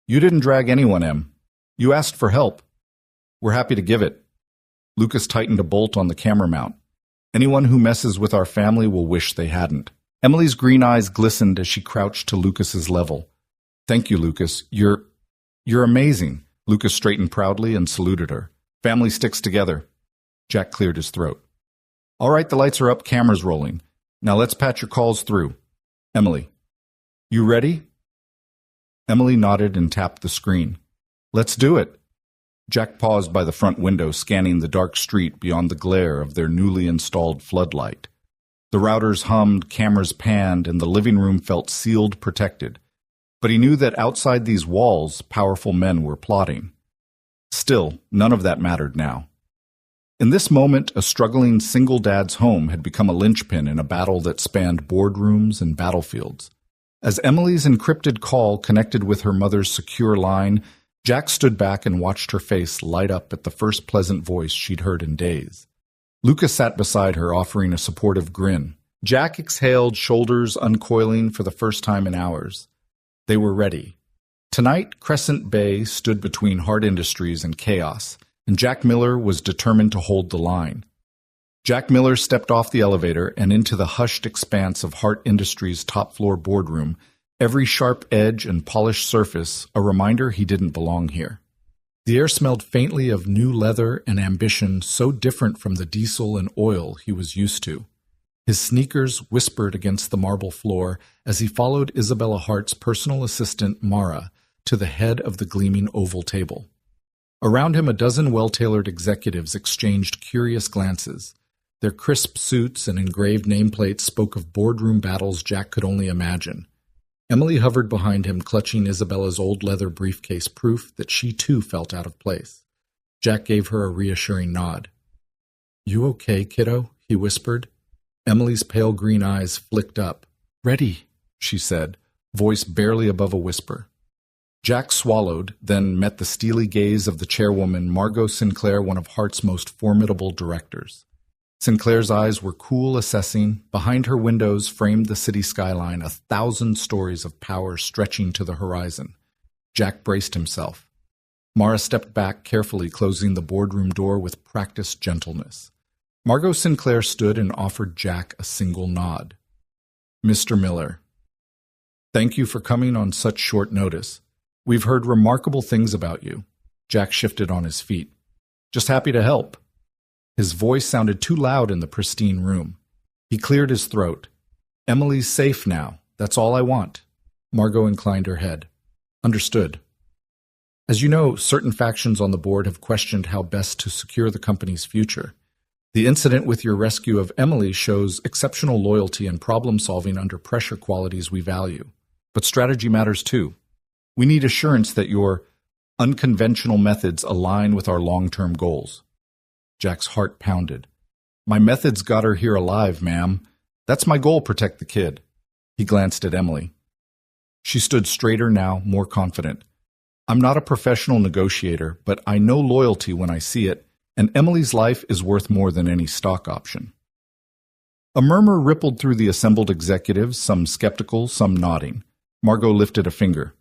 You didn't drag anyone, Em. You asked for help. We're happy to give it. Lucas tightened a bolt on the camera mount. Anyone who messes with our family will wish they hadn't. Emily's green eyes glistened as she crouched to Lucas's level. Thank you, Lucas. You're amazing. Lucas straightened proudly and saluted her. Family sticks together. Jack cleared his throat. All right, the lights are up, cameras rolling. Now let's patch your calls through. Emily. You ready? Emily nodded and tapped the screen. Let's do it. Jack paused by the front window, scanning the dark street beyond the glare of their newly installed floodlight. The routers hummed, cameras panned, and the living room felt sealed, protected. But he knew that outside these walls, powerful men were plotting. Still, none of that mattered now. In this moment, a struggling single dad's home had become a linchpin in a battle that spanned boardrooms and battlefields. As Emily's encrypted call connected with her mother's secure line, Jack stood back and watched her face light up at the first pleasant voice she'd heard in days. Lucas sat beside her, offering a supportive grin. Jack exhaled, shoulders uncoiling for the first time in hours. They were ready. Tonight, Crescent Bay stood between Hart Industries and chaos, and Jack Miller was determined to hold the line. Jack Miller stepped off the elevator and into the hushed expanse of Hart Industries' top-floor boardroom, every sharp edge and polished surface a reminder he didn't belong here. The air smelled faintly of new leather and ambition so different from the diesel and oil he was used to. His sneakers whispered against the marble floor as he followed Isabella Hart's personal assistant, Mara, to the head of the gleaming oval table. Around him, a dozen well-tailored executives exchanged curious glances. Their crisp suits and engraved nameplates spoke of boardroom battles Jack could only imagine. Emily hovered behind him, clutching Isabella's old leather briefcase, proof that she too felt out of place. Jack gave her a reassuring nod. "You okay, kiddo?" he whispered. Emily's pale green eyes flicked up. "Ready," she said, voice barely above a whisper. Jack swallowed, then met the steely gaze of the chairwoman, Margot Sinclair, one of Hart's most formidable directors. Sinclair's eyes were cool, assessing. Behind her windows framed the city skyline, 1,000 stories of power stretching to the horizon. Jack braced himself. Mara stepped back, carefully closing the boardroom door with practiced gentleness. Margot Sinclair stood and offered Jack a single nod. "Mr. Miller, thank you for coming on such short notice. We've heard remarkable things about you." Jack shifted on his feet. "Just happy to help." His voice sounded too loud in the pristine room. He cleared his throat. "Emily's safe now. That's all I want." Margot inclined her head. "Understood. As you know, certain factions on the board have questioned how best to secure the company's future. The incident with your rescue of Emily shows exceptional loyalty and problem-solving under pressure, qualities we value. But strategy matters too. We need assurance that your unconventional methods align with our long-term goals." Jack's heart pounded. "My methods got her here alive, ma'am. That's my goal, protect the kid." He glanced at Emily. She stood straighter now, more confident. "I'm not a professional negotiator, but I know loyalty when I see it, and Emily's life is worth more than any stock option." A murmur rippled through the assembled executives, some skeptical, some nodding. Margot lifted a finger.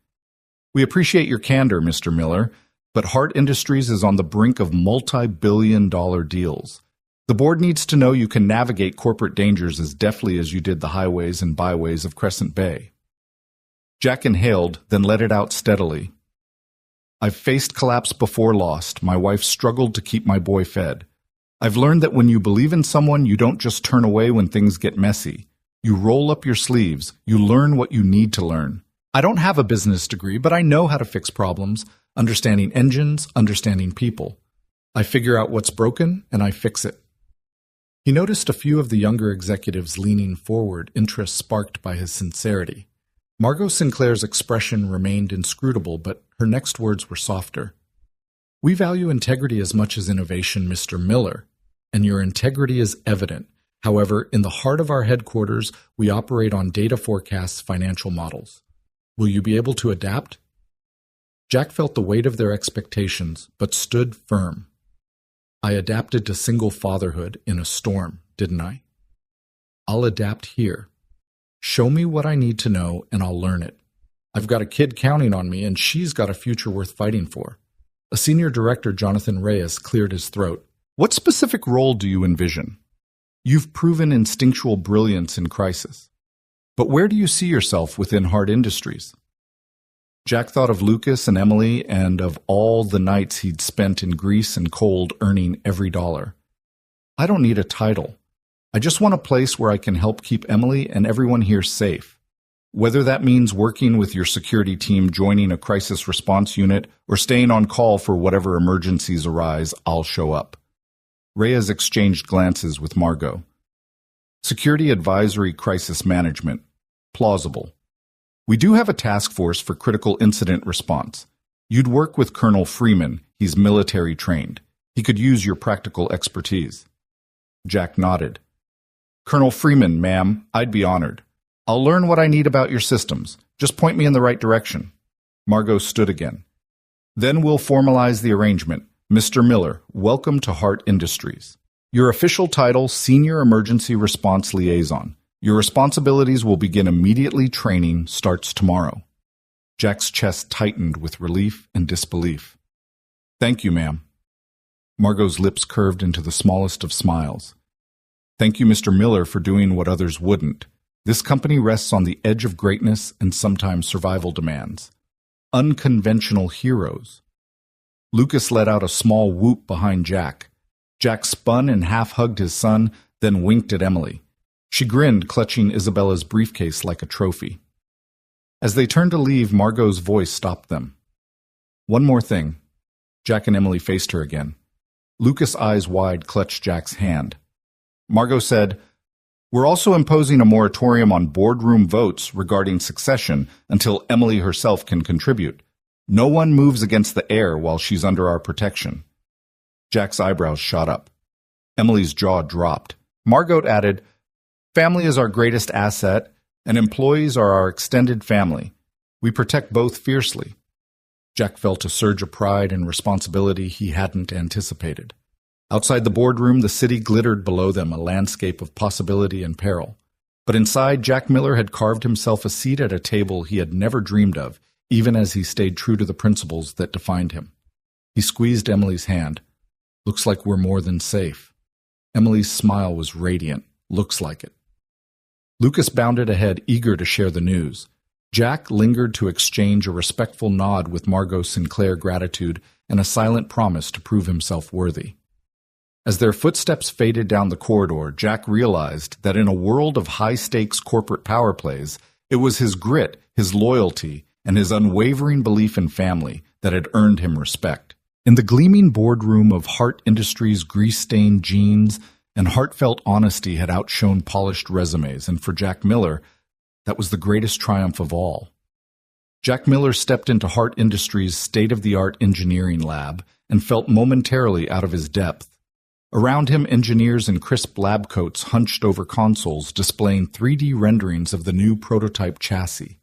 "We appreciate your candor, Mr. Miller, but Hart Industries is on the brink of multi-billion-dollar deals. The board needs to know you can navigate corporate dangers as deftly as you did the highways and byways of Crescent Bay." Jack inhaled, then let it out steadily. "I've faced collapse before lost. My wife struggled to keep my boy fed. I've learned that when you believe in someone, you don't just turn away when things get messy. You roll up your sleeves. You learn what you need to learn. I don't have a business degree, but I know how to fix problems, understanding engines, understanding people. I figure out what's broken, and I fix it." He noticed a few of the younger executives leaning forward, interest sparked by his sincerity. Margot Sinclair's expression remained inscrutable, but her next words were softer. "We value integrity as much as innovation, Mr. Miller, and your integrity is evident. However, in the heart of our headquarters, we operate on data forecasts, financial models. Will you be able to adapt?" Jack felt the weight of their expectations, but stood firm. "I adapted to single fatherhood in a storm, didn't I? I'll adapt here. Show me what I need to know, and I'll learn it. I've got a kid counting on me, and she's got a future worth fighting for." A senior director, Jonathan Reyes, cleared his throat. "What specific role do you envision? You've proven instinctual brilliance in crisis. But where do you see yourself within Hart Industries?" Jack thought of Lucas and Emily and of all the nights he'd spent in Greece and cold earning every dollar. I don't need a title. I just want a place where I can help keep Emily and everyone here safe. Whether that means working with your security team, joining a crisis response unit, or staying on call for whatever emergencies arise, I'll show up. Reyes exchanged glances with Margot. Security Advisory Crisis Management. Plausible. We do have a task force for critical incident response. You'd work with Colonel Freeman. He's military trained. He could use your practical expertise. Jack nodded. Colonel Freeman, ma'am, I'd be honored. I'll learn what I need about your systems. Just point me in the right direction. Margot stood again. Then we'll formalize the arrangement. Mr. Miller, welcome to Hart Industries. Your official title, Senior Emergency Response Liaison. Your responsibilities will begin immediately. Training starts tomorrow. Jack's chest tightened with relief and disbelief. Thank you, ma'am. Margot's lips curved into the smallest of smiles. Thank you, Mr. Miller, for doing what others wouldn't. This company rests on the edge of greatness and sometimes survival demands. Unconventional heroes. Lucas let out a small whoop behind Jack. Jack spun and half-hugged his son, then winked at Emily. She grinned, clutching Isabella's briefcase like a trophy. As they turned to leave, Margot's voice stopped them. One more thing. Jack and Emily faced her again. Lucas, eyes wide, clutched Jack's hand. Margot said, We're also imposing a moratorium on boardroom votes regarding succession until Emily herself can contribute. No one moves against the heir while she's under our protection. Jack's eyebrows shot up. Emily's jaw dropped. Margot added, Family is our greatest asset, and employees are our extended family. We protect both fiercely. Jack felt a surge of pride and responsibility he hadn't anticipated. Outside the boardroom, the city glittered below them, a landscape of possibility and peril. But inside, Jack Miller had carved himself a seat at a table he had never dreamed of, even as he stayed true to the principles that defined him. He squeezed Emily's hand. Looks like we're more than safe. Emily's smile was radiant. Looks like it. Lucas bounded ahead, eager to share the news. Jack lingered to exchange a respectful nod with Margot Sinclair gratitude and a silent promise to prove himself worthy. As their footsteps faded down the corridor, Jack realized that in a world of high-stakes corporate power plays, it was his grit, his loyalty, and his unwavering belief in family that had earned him respect. In the gleaming boardroom of Hart Industries' grease-stained jeans and heartfelt honesty had outshone polished resumes, and for Jack Miller, that was the greatest triumph of all. Jack Miller stepped into Hart Industries' state-of-the-art engineering lab and felt momentarily out of his depth. Around him, engineers in crisp lab coats hunched over consoles displaying 3D renderings of the new prototype chassis.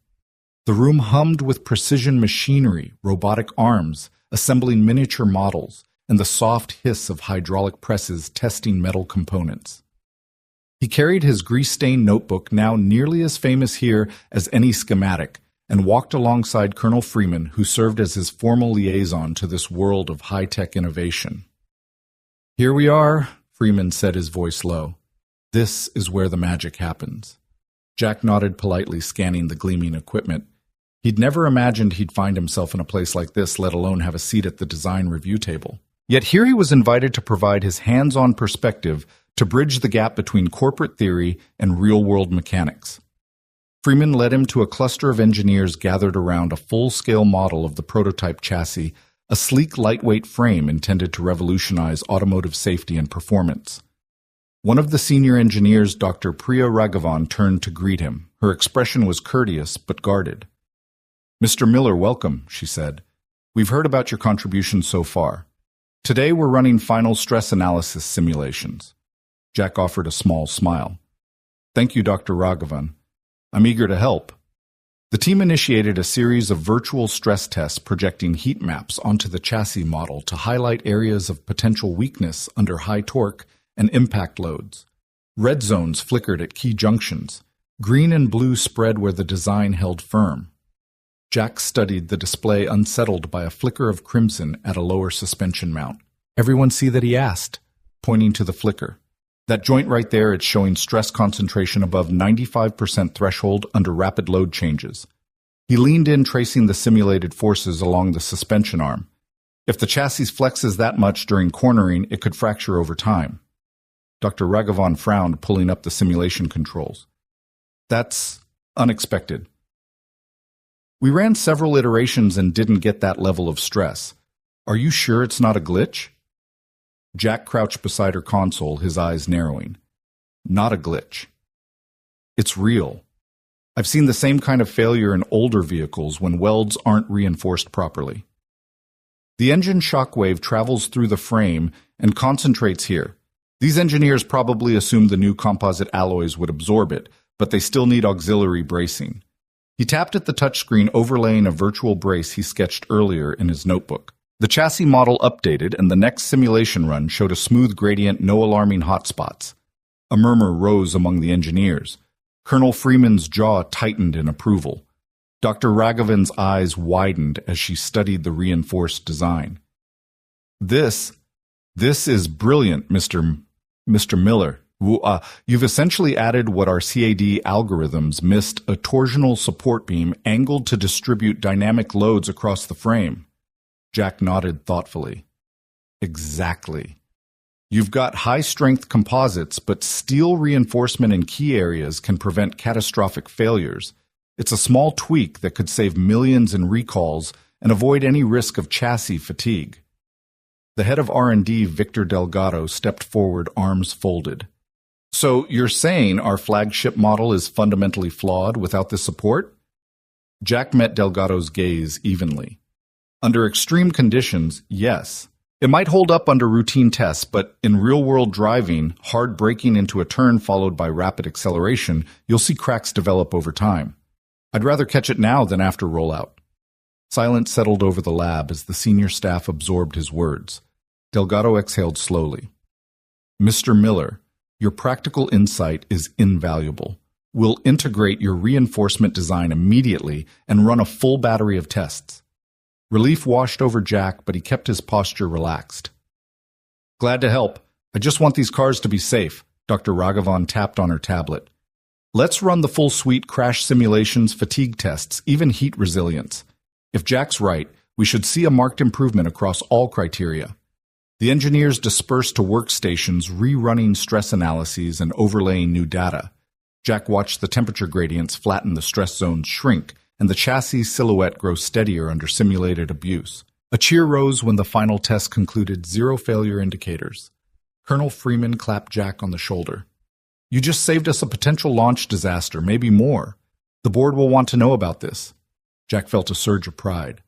The room hummed with precision machinery, robotic arms, assembling miniature models, and the soft hiss of hydraulic presses testing metal components. He carried his grease-stained notebook, now nearly as famous here as any schematic, and walked alongside Colonel Freeman, who served as his formal liaison to this world of high-tech innovation. Here we are, Freeman said, his voice low. This is where the magic happens. Jack nodded politely, scanning the gleaming equipment. He'd never imagined he'd find himself in a place like this, let alone have a seat at the design review table. Yet here he was invited to provide his hands-on perspective to bridge the gap between corporate theory and real-world mechanics. Freeman led him to a cluster of engineers gathered around a full-scale model of the prototype chassis, a sleek, lightweight frame intended to revolutionize automotive safety and performance. One of the senior engineers, Dr. Priya Raghavan, turned to greet him. Her expression was courteous but guarded. Mr. Miller, welcome, she said. We've heard about your contributions so far. Today we're running final stress analysis simulations. Jack offered a small smile. Thank you, Dr. Raghavan. I'm eager to help. The team initiated a series of virtual stress tests projecting heat maps onto the chassis model to highlight areas of potential weakness under high torque and impact loads. Red zones flickered at key junctions. Green and blue spread where the design held firm. Jack studied the display, unsettled by a flicker of crimson at a lower suspension mount. Everyone see that, he asked, pointing to the flicker. That joint right there, it's showing stress concentration above 95% threshold under rapid load changes. He leaned in, tracing the simulated forces along the suspension arm. If the chassis flexes that much during cornering, it could fracture over time. Dr. Raghavan frowned, pulling up the simulation controls. That's unexpected. We ran several iterations and didn't get that level of stress. Are you sure it's not a glitch? Jack crouched beside her console, his eyes narrowing. Not a glitch. It's real. I've seen the same kind of failure in older vehicles when welds aren't reinforced properly. The engine shockwave travels through the frame and concentrates here. These engineers probably assumed the new composite alloys would absorb it, but they still need auxiliary bracing. He tapped at the touchscreen, overlaying a virtual brace he sketched earlier in his notebook. The chassis model updated, and the next simulation run showed a smooth gradient, no alarming hotspots. A murmur rose among the engineers. Colonel Freeman's jaw tightened in approval. Dr. Raghavan's eyes widened as she studied the reinforced design. This is brilliant, Mr. Miller. You've essentially added what our CAD algorithms missed, a torsional support beam angled to distribute dynamic loads across the frame. Jack nodded thoughtfully. Exactly. You've got high-strength composites, but steel reinforcement in key areas can prevent catastrophic failures. It's a small tweak that could save millions in recalls and avoid any risk of chassis fatigue. The head of R&D, Victor Delgado, stepped forward, arms folded. So you're saying our flagship model is fundamentally flawed without this support? Jack met Delgado's gaze evenly. Under extreme conditions, yes. It might hold up under routine tests, but in real-world driving, hard braking into a turn followed by rapid acceleration, you'll see cracks develop over time. I'd rather catch it now than after rollout. Silence settled over the lab as the senior staff absorbed his words. Delgado exhaled slowly. Mr. Miller, your practical insight is invaluable. We'll integrate your reinforcement design immediately and run a full battery of tests. Relief washed over Jack, but he kept his posture relaxed. Glad to help. I just want these cars to be safe. Dr. Raghavan tapped on her tablet. Let's run the full suite: crash simulations, fatigue tests, even heat resilience. If Jack's right, we should see a marked improvement across all criteria. The engineers dispersed to workstations, rerunning stress analyses and overlaying new data. Jack watched the temperature gradients flatten, the stress zones shrink, and the chassis silhouette grow steadier under simulated abuse. A cheer rose when the final test concluded, 0 failure indicators. Colonel Freeman clapped Jack on the shoulder. You just saved us a potential launch disaster, maybe more. The board will want to know about this. Jack felt a surge of pride.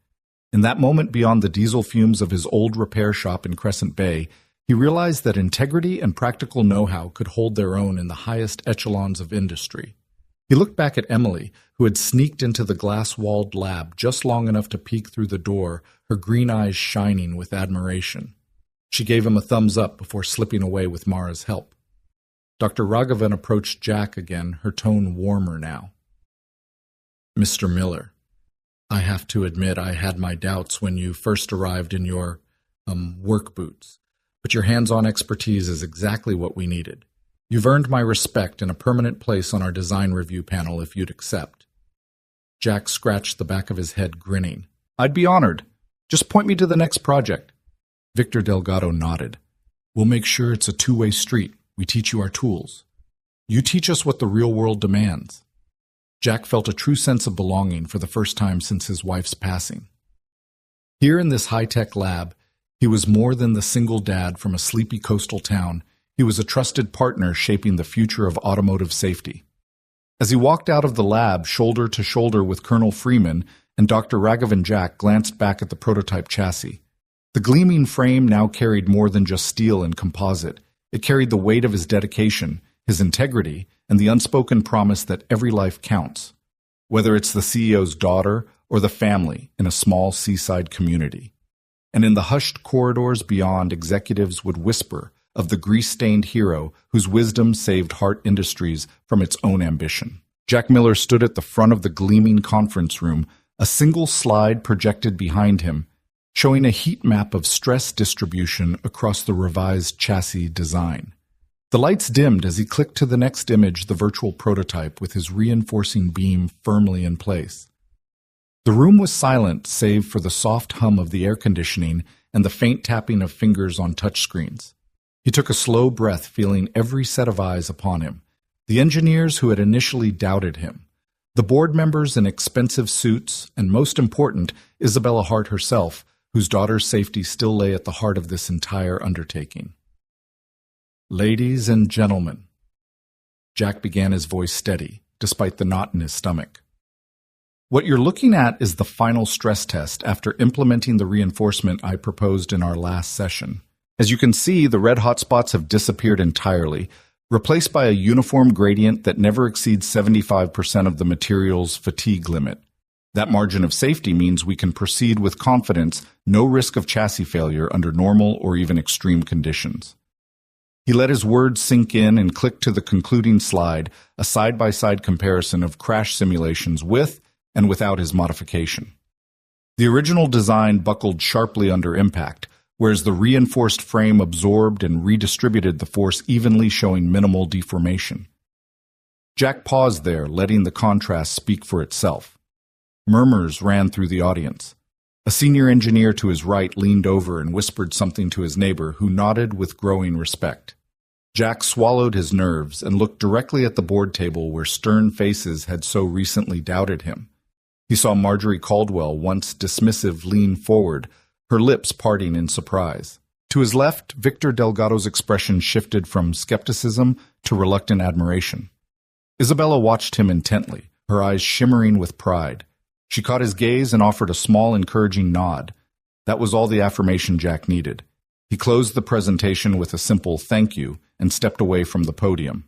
In that moment, beyond the diesel fumes of his old repair shop in Crescent Bay, he realized that integrity and practical know-how could hold their own in the highest echelons of industry. He looked back at Emily, who had sneaked into the glass-walled lab just long enough to peek through the door, her green eyes shining with admiration. She gave him a thumbs up before slipping away with Mara's help. Dr. Raghavan approached Jack again, her tone warmer now. Mr. Miller, I have to admit I had my doubts when you first arrived in your, work boots, but your hands-on expertise is exactly what we needed. You've earned my respect and a permanent place on our design review panel if you'd accept. Jack scratched the back of his head, grinning. I'd be honored. Just point me to the next project. Victor Delgado nodded. We'll make sure it's a two-way street. We teach you our tools. You teach us what the real world demands. Jack felt a true sense of belonging for the first time since his wife's passing. Here in this high-tech lab, he was more than the single dad from a sleepy coastal town. He was a trusted partner shaping the future of automotive safety. As he walked out of the lab, shoulder to shoulder with Colonel Freeman, and Dr. Raghavan, Jack glanced back at the prototype chassis. The gleaming frame now carried more than just steel and composite. It carried the weight of his dedication, his integrity, and the unspoken promise that every life counts, whether it's the CEO's daughter or the family in a small seaside community. And in the hushed corridors beyond, executives would whisper of the grease-stained hero whose wisdom saved Hart Industries from its own ambition. Jack Miller stood at the front of the gleaming conference room, a single slide projected behind him, showing a heat map of stress distribution across the revised chassis design. The lights dimmed as he clicked to the next image, the virtual prototype with his reinforcing beam firmly in place. The room was silent save for the soft hum of the air conditioning and the faint tapping of fingers on touchscreens. He took a slow breath, feeling every set of eyes upon him. The engineers who had initially doubted him, the board members in expensive suits, and most important, Isabella Hart herself, whose daughter's safety still lay at the heart of this entire undertaking. "Ladies and gentlemen," Jack began, his voice steady, despite the knot in his stomach. "What you're looking at is the final stress test after implementing the reinforcement I proposed in our last session. As you can see, the red hotspots have disappeared entirely, replaced by a uniform gradient that never exceeds 75% of the material's fatigue limit. That margin of safety means we can proceed with confidence, no risk of chassis failure under normal or even extreme conditions." He let his words sink in and clicked to the concluding slide, a side-by-side comparison of crash simulations with and without his modification. The original design buckled sharply under impact, whereas the reinforced frame absorbed and redistributed the force evenly, showing minimal deformation. Jack paused there, letting the contrast speak for itself. Murmurs ran through the audience. A senior engineer to his right leaned over and whispered something to his neighbor, who nodded with growing respect. Jack swallowed his nerves and looked directly at the board table where stern faces had so recently doubted him. He saw Marjorie Caldwell, once dismissive, lean forward, her lips parting in surprise. To his left, Victor Delgado's expression shifted from skepticism to reluctant admiration. Isabella watched him intently, her eyes shimmering with pride. She caught his gaze and offered a small, encouraging nod. That was all the affirmation Jack needed. He closed the presentation with a simple "thank you" and stepped away from the podium.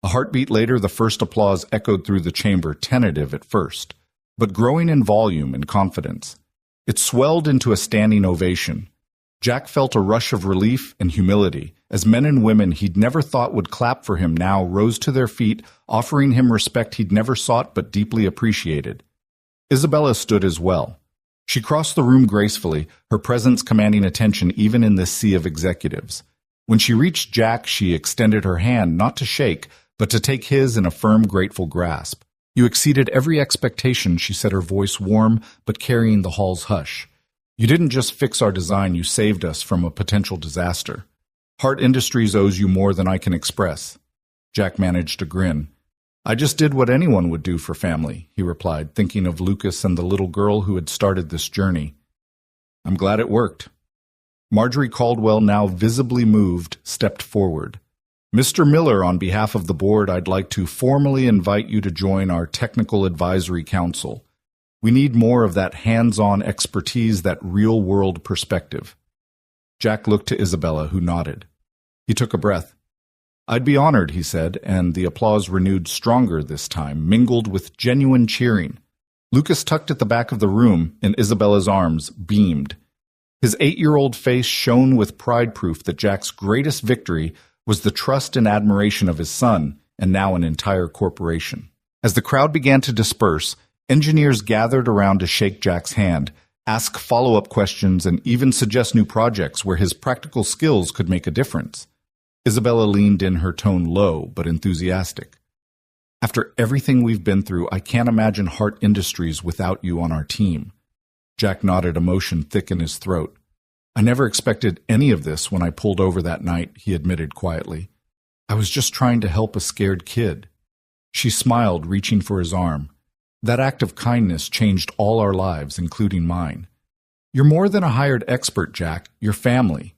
A heartbeat later, the first applause echoed through the chamber, tentative at first, but growing in volume and confidence. It swelled into a standing ovation. Jack felt a rush of relief and humility, as men and women he'd never thought would clap for him now rose to their feet, offering him respect he'd never sought but deeply appreciated. Isabella stood as well. She crossed the room gracefully, her presence commanding attention even in this sea of executives. When she reached Jack, she extended her hand, not to shake, but to take his in a firm, grateful grasp. "You exceeded every expectation," she said, her voice warm but carrying the hall's hush. "You didn't just fix our design, you saved us from a potential disaster. Hart Industries owes you more than I can express." Jack managed a grin. "I just did what anyone would do for family," he replied, thinking of Lucas and the little girl who had started this journey. "I'm glad it worked." Marjorie Caldwell, now visibly moved, stepped forward. "Mr. Miller, on behalf of the board, I'd like to formally invite you to join our Technical Advisory Council. We need more of that hands-on expertise, that real-world perspective." Jack looked to Isabella, who nodded. He took a breath. "I'd be honored," he said, and the applause, renewed stronger this time, mingled with genuine cheering. Lucas, tucked at the back of the room in Isabella's arms, beamed. His 8-year-old face shone with pride, proof that Jack's greatest victory was the trust and admiration of his son, and now an entire corporation. As the crowd began to disperse, engineers gathered around to shake Jack's hand, ask follow-up questions, and even suggest new projects where his practical skills could make a difference. Isabella leaned in, her tone low but enthusiastic. "After everything we've been through, I can't imagine Hart Industries without you on our team." Jack nodded, emotion thick in his throat. "I never expected any of this when I pulled over that night," he admitted quietly. "I was just trying to help a scared kid." She smiled, reaching for his arm. "That act of kindness changed all our lives, including mine. You're more than a hired expert, Jack. You're family."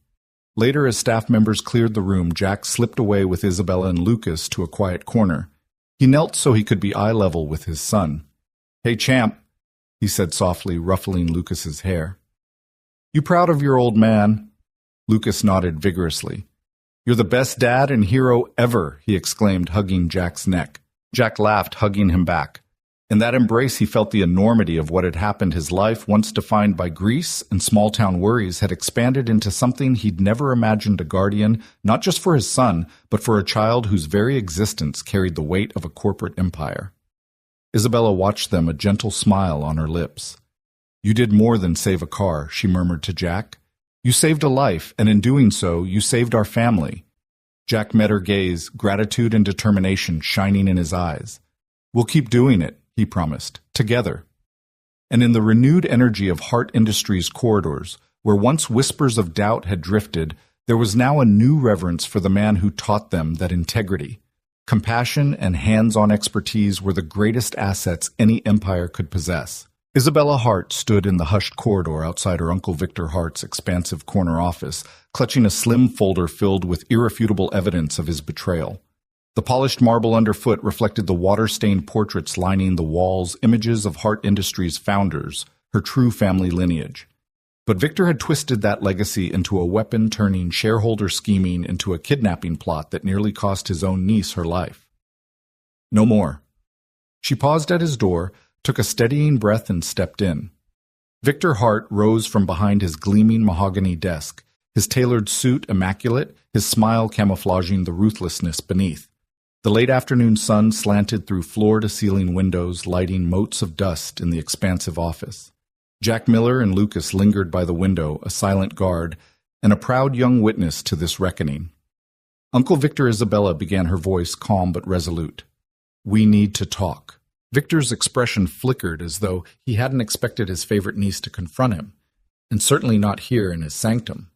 Later, as staff members cleared the room, Jack slipped away with Isabella and Lucas to a quiet corner. He knelt so he could be eye-level with his son. "Hey, champ," he said softly, ruffling Lucas's hair. "You proud of your old man?" Lucas nodded vigorously. "You're the best dad and hero ever," he exclaimed, hugging Jack's neck. Jack laughed, hugging him back. In that embrace, he felt the enormity of what had happened. His life, once defined by grease and small-town worries, had expanded into something he'd never imagined: a guardian, not just for his son, but for a child whose very existence carried the weight of a corporate empire. Isabella watched them, a gentle smile on her lips. "You did more than save a car," she murmured to Jack. "You saved a life, and in doing so, you saved our family." Jack met her gaze, gratitude and determination shining in his eyes. "We'll keep doing it," he promised. "Together." And in the renewed energy of Hart Industries corridors, where once whispers of doubt had drifted, there was now a new reverence for the man who taught them that integrity, compassion, and hands-on expertise were the greatest assets any empire could possess. Isabella Hart stood in the hushed corridor outside her Uncle Victor Hart's expansive corner office, clutching a slim folder filled with irrefutable evidence of his betrayal. The polished marble underfoot reflected the water-stained portraits lining the walls, images of Hart Industries' founders, her true family lineage. But Victor had twisted that legacy into a weapon, turning shareholder scheming into a kidnapping plot that nearly cost his own niece her life. No more. She paused at his door, took a steadying breath, and stepped in. Victor Hart rose from behind his gleaming mahogany desk, his tailored suit immaculate, his smile camouflaging the ruthlessness beneath. The late afternoon sun slanted through floor-to-ceiling windows, lighting motes of dust in the expansive office. Jack Miller and Lucas lingered by the window, a silent guard, and a proud young witness to this reckoning. Uncle Victor Isabella began, her voice calm but resolute. "We need to talk." Victor's expression flickered as though he hadn't expected his favorite niece to confront him, and certainly not here in his sanctum.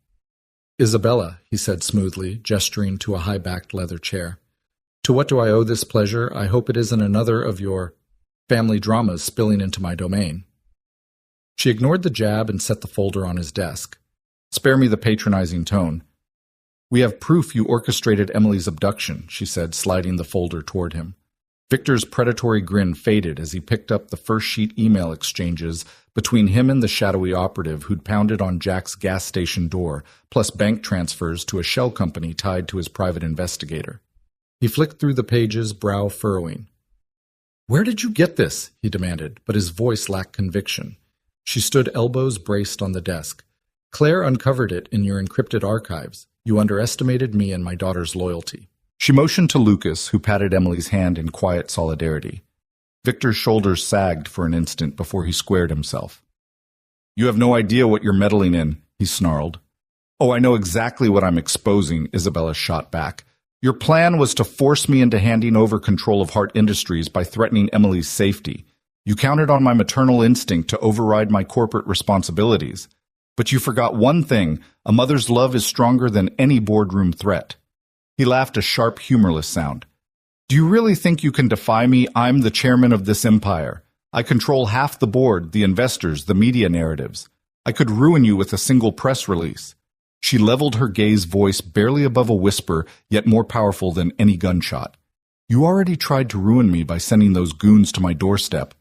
"Isabella," he said smoothly, gesturing to a high-backed leather chair. "To what do I owe this pleasure? I hope it isn't another of your family dramas spilling into my domain." She ignored the jab and set the folder on his desk. "Spare me the patronizing tone. We have proof you orchestrated Emily's abduction," she said, sliding the folder toward him. Victor's predatory grin faded as he picked up the first-sheet email exchanges between him and the shadowy operative who'd pounded on Jack's gas station door, plus bank transfers to a shell company tied to his private investigator. He flicked through the pages, brow furrowing. "Where did you get this?" he demanded, but his voice lacked conviction. She stood elbows braced on the desk. "Claire uncovered it in your encrypted archives. You underestimated me and my daughter's loyalty." She motioned to Lucas, who patted Emily's hand in quiet solidarity. Victor's shoulders sagged for an instant before he squared himself. "You have no idea what you're meddling in," he snarled. "Oh, I know exactly what I'm exposing," Isabella shot back. "Your plan was to force me into handing over control of Hart Industries by threatening Emily's safety. You counted on my maternal instinct to override my corporate responsibilities. But you forgot one thing: a mother's love is stronger than any boardroom threat." He laughed, a sharp, humorless sound. "Do you really think you can defy me? I'm the chairman of this empire. I control half the board, the investors, the media narratives. I could ruin you with a single press release." She leveled her gaze, voice barely above a whisper, yet more powerful than any gunshot. "You already tried to ruin me by sending those goons to my doorstep.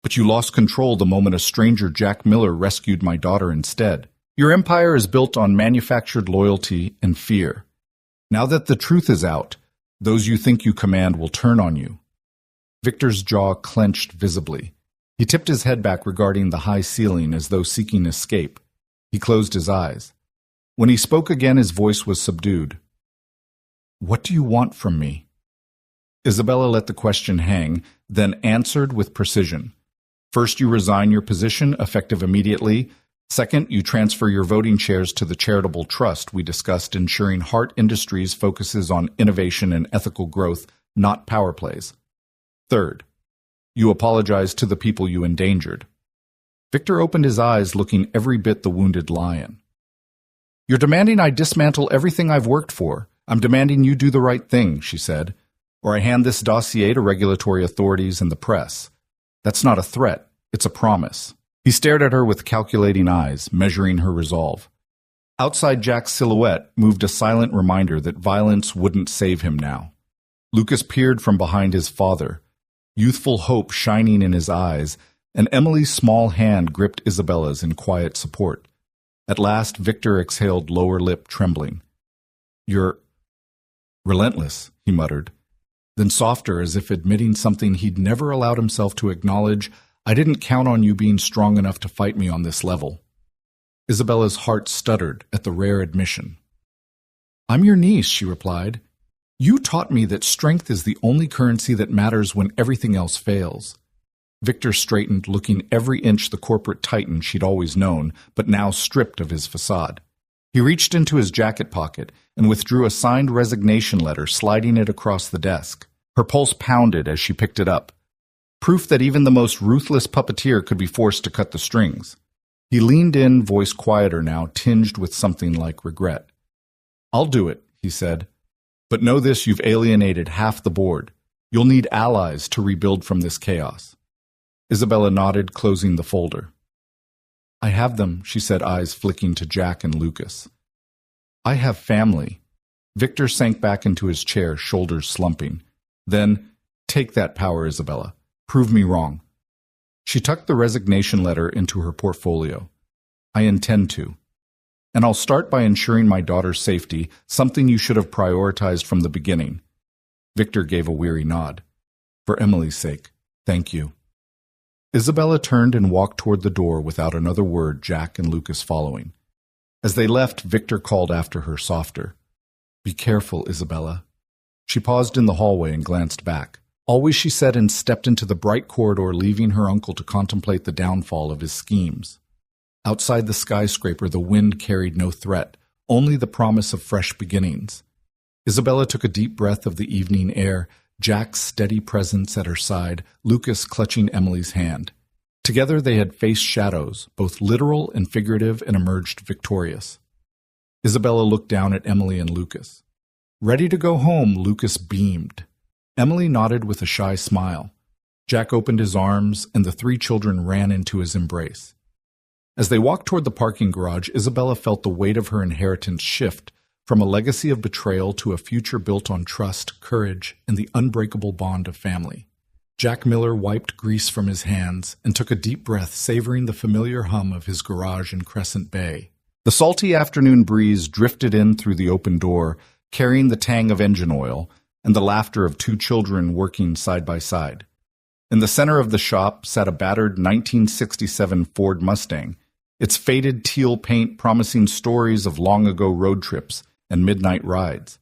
But you lost control the moment a stranger, Jack Miller, rescued my daughter instead. Your empire is built on manufactured loyalty and fear. Now that the truth is out, those you think you command will turn on you." Victor's jaw clenched visibly. He tipped his head back, regarding the high ceiling as though seeking escape. He closed his eyes. When he spoke again, his voice was subdued. "What do you want from me?" Isabella let the question hang, then answered with precision. "First, you resign your position, effective immediately. Second, you transfer your voting shares to the charitable trust we discussed, ensuring Hart Industries focuses on innovation and ethical growth, not power plays. Third, you apologize to the people you endangered." Victor opened his eyes, looking every bit the wounded lion. "You're demanding I dismantle everything I've worked for. I'm demanding you do the right thing," she said, "or I hand this dossier to regulatory authorities and the press. That's not a threat, it's a promise." He stared at her with calculating eyes, measuring her resolve. Outside Jack's silhouette moved a silent reminder that violence wouldn't save him now. Lucas peered from behind his father, youthful hope shining in his eyes, and Emily's small hand gripped Isabella's in quiet support. At last, Victor exhaled, lower lip trembling. "You're relentless," he muttered. Then softer, as if admitting something he'd never allowed himself to acknowledge, "I didn't count on you being strong enough to fight me on this level." Isabella's heart stuttered at the rare admission. "I'm your niece," she replied. "You taught me that strength is the only currency that matters when everything else fails." Victor straightened, looking every inch the corporate titan she'd always known, but now stripped of his facade. He reached into his jacket pocket and withdrew a signed resignation letter, sliding it across the desk. Her pulse pounded as she picked it up. Proof that even the most ruthless puppeteer could be forced to cut the strings. He leaned in, voice quieter now, tinged with something like regret. "I'll do it," he said. "But know this, you've alienated half the board. You'll need allies to rebuild from this chaos." Isabella nodded, closing the folder. "I have them," she said, eyes flicking to Jack and Lucas. "I have family." Victor sank back into his chair, shoulders slumping. Then, "Take that power, Isabella. Prove me wrong." She tucked the resignation letter into her portfolio. "I intend to. And I'll start by ensuring my daughter's safety, something you should have prioritized from the beginning." Victor gave a weary nod. "For Emily's sake, thank you." Isabella turned and walked toward the door without another word, Jack and Lucas following. As they left, Victor called after her softer. "Be careful, Isabella." She paused in the hallway and glanced back. Always, she said, and stepped into the bright corridor, leaving her uncle to contemplate the downfall of his schemes. Outside the skyscraper, the wind carried no threat, only the promise of fresh beginnings. Isabella took a deep breath of the evening air, Jack's steady presence at her side, Lucas clutching Emily's hand. Together they had faced shadows, both literal and figurative, and emerged victorious. Isabella looked down at Emily and Lucas. Ready to go home, Lucas beamed. Emily nodded with a shy smile. Jack opened his arms, and the three children ran into his embrace. As they walked toward the parking garage, Isabella felt the weight of her inheritance shift from a legacy of betrayal to a future built on trust, courage, and the unbreakable bond of family. Jack Miller wiped grease from his hands and took a deep breath, savoring the familiar hum of his garage in Crescent Bay. The salty afternoon breeze drifted in through the open door, carrying the tang of engine oil and the laughter of two children working side by side. In the center of the shop sat a battered 1967 Ford Mustang, its faded teal paint promising stories of long-ago road trips and midnight rides.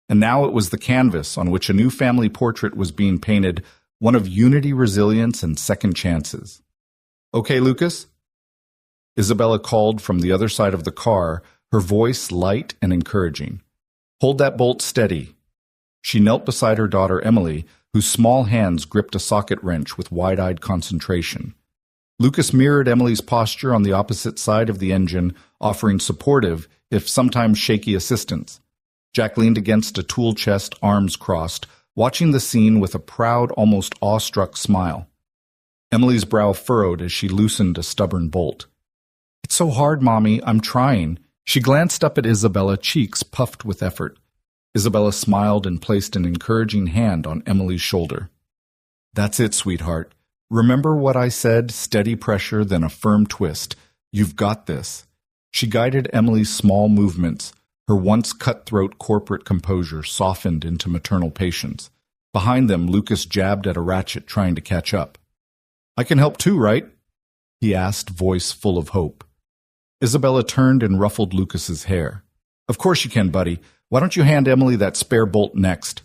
And now it was the canvas on which a new family portrait was being painted, one of unity, resilience, and second chances. "Okay, Lucas?" Isabella called from the other side of the car, her voice light and encouraging. "Hold that bolt steady." She knelt beside her daughter Emily, whose small hands gripped a socket wrench with wide-eyed concentration. Lucas mirrored Emily's posture on the opposite side of the engine, offering supportive, if sometimes shaky, assistance. Jack leaned against a tool chest, arms crossed, watching the scene with a proud, almost awestruck smile. Emily's brow furrowed as she loosened a stubborn bolt. "It's so hard, Mommy. I'm trying." She glanced up at Isabella, cheeks puffed with effort. Isabella smiled and placed an encouraging hand on Emily's shoulder. "That's it, sweetheart. Remember what I said, steady pressure, then a firm twist. You've got this." She guided Emily's small movements, her once cutthroat corporate composure softened into maternal patience. Behind them, Lucas jabbed at a ratchet, trying to catch up. "I can help too, right?" he asked, voice full of hope. Isabella turned and ruffled Lucas's hair. "Of course you can, buddy. Why don't you hand Emily that spare bolt next?"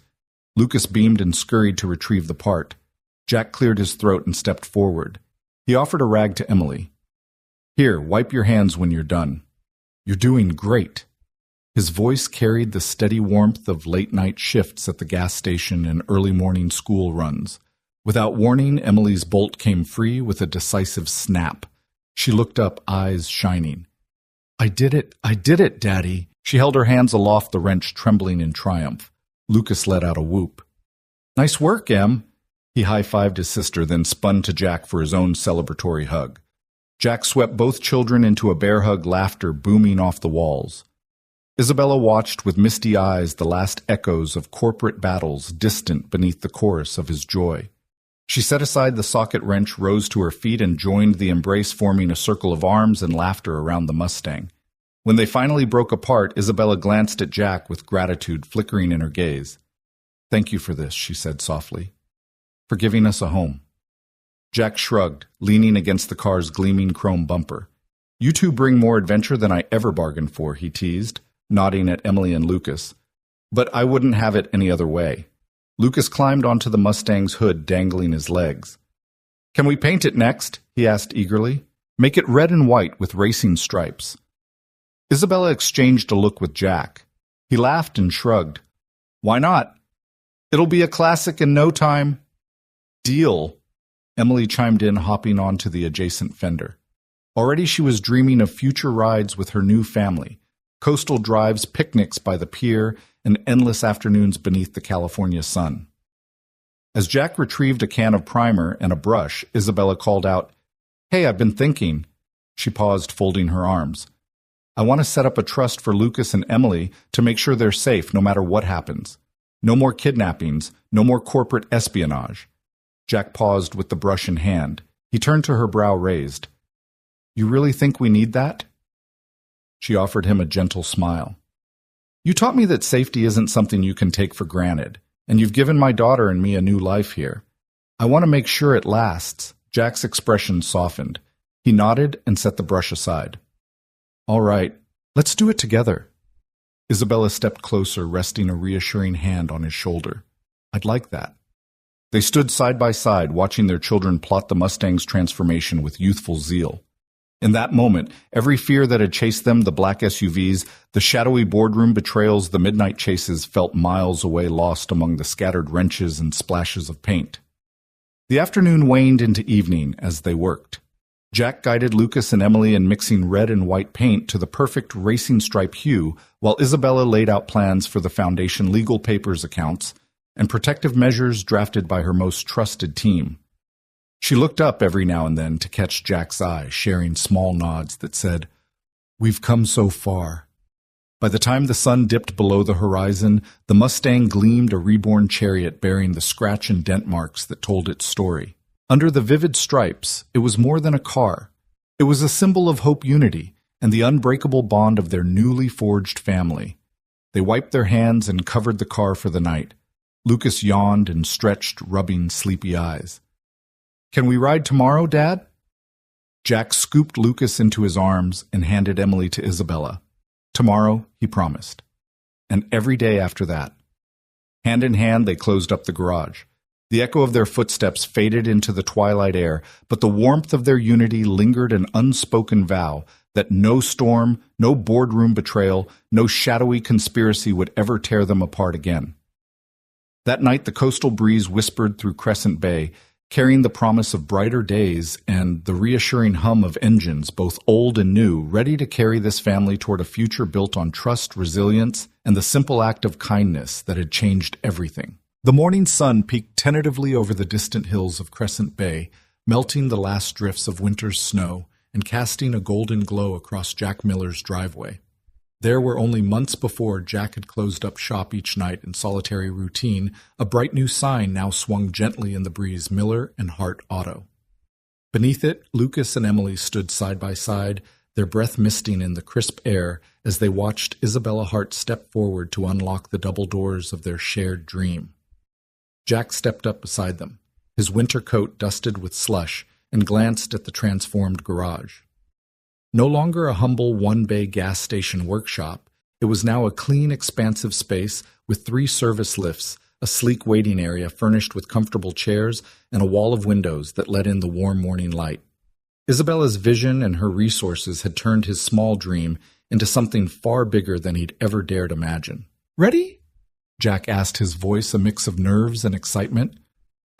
Lucas beamed and scurried to retrieve the part. Jack cleared his throat and stepped forward. He offered a rag to Emily. "Here, wipe your hands when you're done. You're doing great." His voice carried the steady warmth of late-night shifts at the gas station and early-morning school runs. Without warning, Emily's bolt came free with a decisive snap. She looked up, eyes shining. I did it, Daddy." She held her hands aloft, the wrench trembling in triumph. Lucas let out a whoop. "Nice work, Em." He high-fived his sister, then spun to Jack for his own celebratory hug. Jack swept both children into a bear hug, laughter booming off the walls. Isabella watched with misty eyes the last echoes of corporate battles distant beneath the chorus of his joy. She set aside the socket wrench, rose to her feet, and joined the embrace, forming a circle of arms and laughter around the Mustang. When they finally broke apart, Isabella glanced at Jack with gratitude flickering in her gaze. "Thank you for this," she said softly. "For giving us a home." Jack shrugged, leaning against the car's gleaming chrome bumper. "You two bring more adventure than I ever bargained for," he teased, nodding at Emily and Lucas. "But I wouldn't have it any other way." Lucas climbed onto the Mustang's hood, dangling his legs. "Can we paint it next?" he asked eagerly. "Make it red and white with racing stripes." Isabella exchanged a look with Jack. He laughed and shrugged. "Why not? It'll be a classic in no time." "Deal." Emily chimed in, hopping onto the adjacent fender. Already she was dreaming of future rides with her new family, coastal drives, picnics by the pier, and endless afternoons beneath the California sun. As Jack retrieved a can of primer and a brush, Isabella called out, "Hey, I've been thinking." She paused, folding her arms. "I want to set up a trust for Lucas and Emily to make sure they're safe no matter what happens. No more kidnappings, no more corporate espionage." Jack paused with the brush in hand. He turned to her, brow raised. "You really think we need that?" She offered him a gentle smile. "You taught me that safety isn't something you can take for granted, and you've given my daughter and me a new life here. I want to make sure it lasts." Jack's expression softened. He nodded and set the brush aside. "All right, let's do it together." Isabella stepped closer, resting a reassuring hand on his shoulder. "I'd like that." They stood side by side, watching their children plot the Mustang's transformation with youthful zeal. In that moment, every fear that had chased them, the black SUVs, the shadowy boardroom betrayals, the midnight chases, felt miles away, lost among the scattered wrenches and splashes of paint. The afternoon waned into evening as they worked. Jack guided Lucas and Emily in mixing red and white paint to the perfect racing stripe hue, while Isabella laid out plans for the foundation legal papers accounts and protective measures drafted by her most trusted team. She looked up every now and then to catch Jack's eye, sharing small nods that said, "We've come so far." By the time the sun dipped below the horizon, the Mustang gleamed, a reborn chariot bearing the scratch and dent marks that told its story. Under the vivid stripes, it was more than a car. It was a symbol of hope, unity, and the unbreakable bond of their newly forged family. They wiped their hands and covered the car for the night. Lucas yawned and stretched, rubbing sleepy eyes. "Can we ride tomorrow, Dad?" Jack scooped Lucas into his arms and handed Emily to Isabella. "Tomorrow," he promised. And every day after that. Hand in hand, they closed up the garage. The echo of their footsteps faded into the twilight air, but the warmth of their unity lingered, an unspoken vow that no storm, no boardroom betrayal, no shadowy conspiracy would ever tear them apart again. That night, the coastal breeze whispered through Crescent Bay, carrying the promise of brighter days and the reassuring hum of engines, both old and new, ready to carry this family toward a future built on trust, resilience, and the simple act of kindness that had changed everything. The morning sun peeked tentatively over the distant hills of Crescent Bay, melting the last drifts of winter's snow and casting a golden glow across Jack Miller's driveway. There, where only months before Jack had closed up shop each night in solitary routine, a bright new sign now swung gently in the breeze: Miller and Hart Auto. Beneath it, Lucas and Emily stood side by side, their breath misting in the crisp air as they watched Isabella Hart step forward to unlock the double doors of their shared dream. Jack stepped up beside them, his winter coat dusted with slush, and glanced at the transformed garage. No longer a humble one-bay gas station workshop, it was now a clean, expansive space with 3 service lifts, a sleek waiting area furnished with comfortable chairs, and a wall of windows that let in the warm morning light. Isabella's vision and her resources had turned his small dream into something far bigger than he'd ever dared imagine. "Ready?" Jack asked, his voice a mix of nerves and excitement.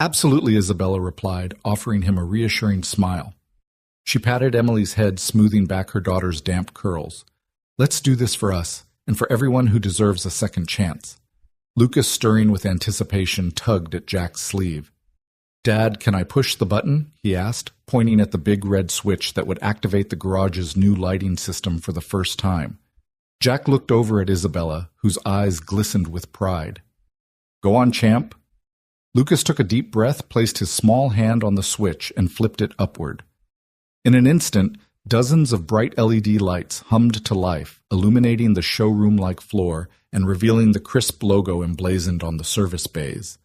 "Absolutely," Isabella replied, offering him a reassuring smile. She patted Emily's head, smoothing back her daughter's damp curls. "Let's do this for us, and for everyone who deserves a second chance." Lucas, stirring with anticipation, tugged at Jack's sleeve. "Dad, can I push the button?" he asked, pointing at the big red switch that would activate the garage's new lighting system for the first time. Jack looked over at Isabella, whose eyes glistened with pride. "Go on, champ." Lucas took a deep breath, placed his small hand on the switch, and flipped it upward. In an instant, dozens of bright LED lights hummed to life, illuminating the showroom-like floor and revealing the crisp logo emblazoned on the service bays.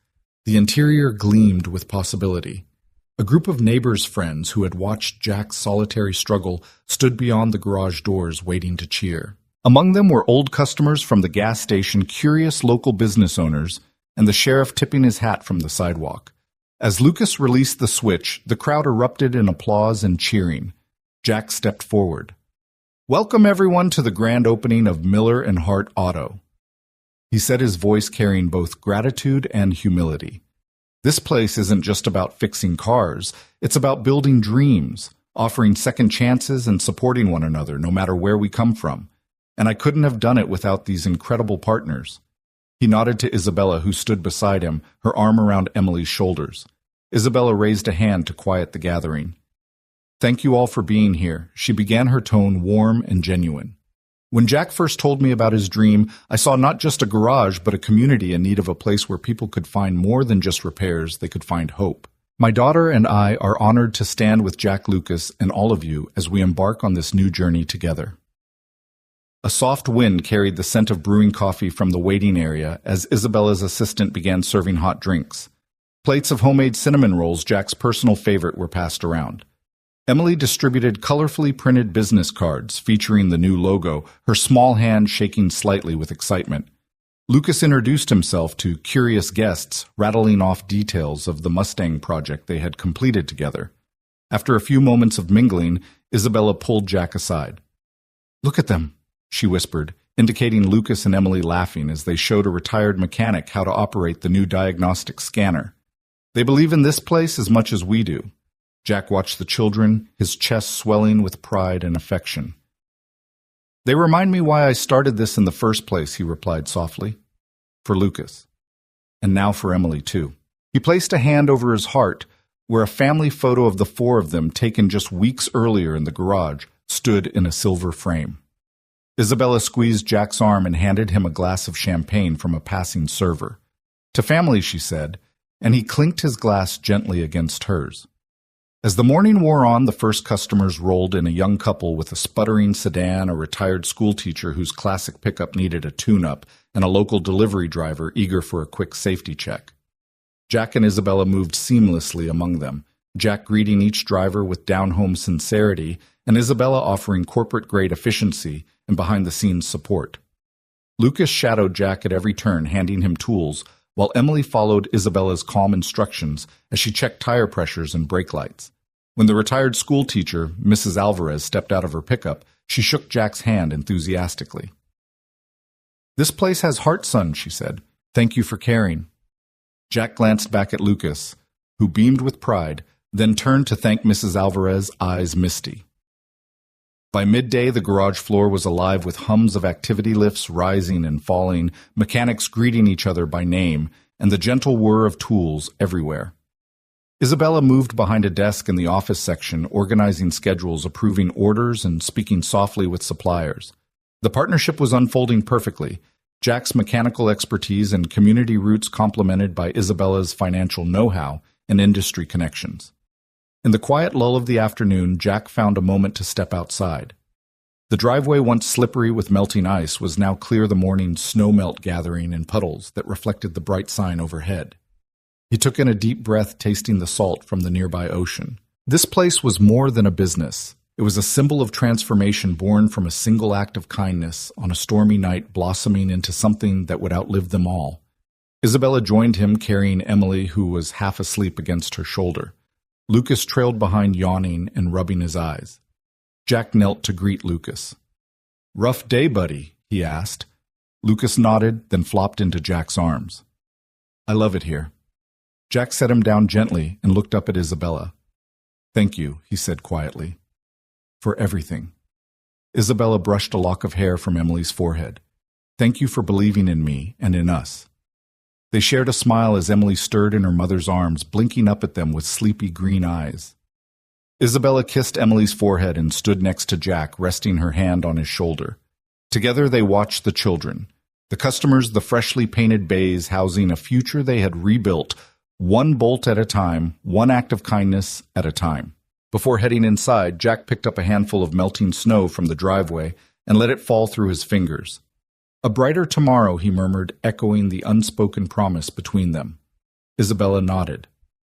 The interior gleamed with possibility. A group of neighbors' friends who had watched Jack's solitary struggle stood beyond the garage doors waiting to cheer. Among them were old customers from the gas station, curious local business owners, and the sheriff tipping his hat from the sidewalk. As Lucas released the switch, the crowd erupted in applause and cheering. Jack stepped forward. "Welcome everyone to the grand opening of Miller and Hart Auto." He said, his voice carrying both gratitude and humility. This place isn't just about fixing cars, it's about building dreams, offering second chances and supporting one another no matter where we come from. And I couldn't have done it without these incredible partners. He nodded to Isabella, who stood beside him, her arm around Emily's shoulders. Isabella raised a hand to quiet the gathering. Thank you all for being here. She began, her tone warm and genuine. When Jack first told me about his dream, I saw not just a garage, but a community in need of a place where people could find more than just repairs, they could find hope. My daughter and I are honored to stand with Jack Lucas and all of you as we embark on this new journey together. A soft wind carried the scent of brewing coffee from the waiting area as Isabella's assistant began serving hot drinks. Plates of homemade cinnamon rolls, Jack's personal favorite, were passed around. Emily distributed colorfully printed business cards featuring the new logo, her small hand shaking slightly with excitement. Lucas introduced himself to curious guests, rattling off details of the Mustang project they had completed together. After a few moments of mingling, Isabella pulled Jack aside. "Look at them," she whispered, indicating Lucas and Emily laughing as they showed a retired mechanic how to operate the new diagnostic scanner. "They believe in this place as much as we do." Jack watched the children, his chest swelling with pride and affection. "They remind me why I started this in the first place," he replied softly. "For Lucas. And now for Emily, too." He placed a hand over his heart, where a family photo of the four of them, taken just weeks earlier in the garage, stood in a silver frame. Isabella squeezed Jack's arm and handed him a glass of champagne from a passing server. "To family," she said, and he clinked his glass gently against hers. As the morning wore on, the first customers rolled in, a young couple with a sputtering sedan, a retired schoolteacher whose classic pickup needed a tune-up, and a local delivery driver eager for a quick safety check. Jack and Isabella moved seamlessly among them, Jack greeting each driver with down-home sincerity, and Isabella offering corporate-grade efficiency and behind-the-scenes support. Lucas shadowed Jack at every turn, handing him tools, while Emily followed Isabella's calm instructions as she checked tire pressures and brake lights. When the retired schoolteacher, Mrs. Alvarez, stepped out of her pickup, she shook Jack's hand enthusiastically. "This place has heart, son," she said. "Thank you for caring." Jack glanced back at Lucas, who beamed with pride, then turned to thank Mrs. Alvarez, eyes misty. By midday, the garage floor was alive with hums of activity lifts rising and falling, mechanics greeting each other by name, and the gentle whir of tools everywhere. Isabella moved behind a desk in the office section, organizing schedules, approving orders, and speaking softly with suppliers. The partnership was unfolding perfectly, Jack's mechanical expertise and community roots complemented by Isabella's financial know-how and industry connections. In the quiet lull of the afternoon, Jack found a moment to step outside. The driveway, once slippery with melting ice, was now clear, the morning snowmelt gathering in puddles that reflected the bright sign overhead. He took in a deep breath, tasting the salt from the nearby ocean. This place was more than a business. It was a symbol of transformation born from a single act of kindness on a stormy night, blossoming into something that would outlive them all. Isabella joined him, carrying Emily, who was half asleep, against her shoulder. Lucas trailed behind, yawning and rubbing his eyes. Jack knelt to greet Lucas. "Rough day, buddy?" he asked. Lucas nodded, then flopped into Jack's arms. "I love it here." Jack set him down gently and looked up at Isabella. "Thank you," he said quietly. "For everything." Isabella brushed a lock of hair from Emily's forehead. "Thank you for believing in me and in us." They shared a smile as Emily stirred in her mother's arms, blinking up at them with sleepy green eyes. Isabella kissed Emily's forehead and stood next to Jack, resting her hand on his shoulder. Together they watched the children, the customers, the freshly painted bays housing a future they had rebuilt, one bolt at a time, one act of kindness at a time. Before heading inside, Jack picked up a handful of melting snow from the driveway and let it fall through his fingers. "A brighter tomorrow," he murmured, echoing the unspoken promise between them. Isabella nodded.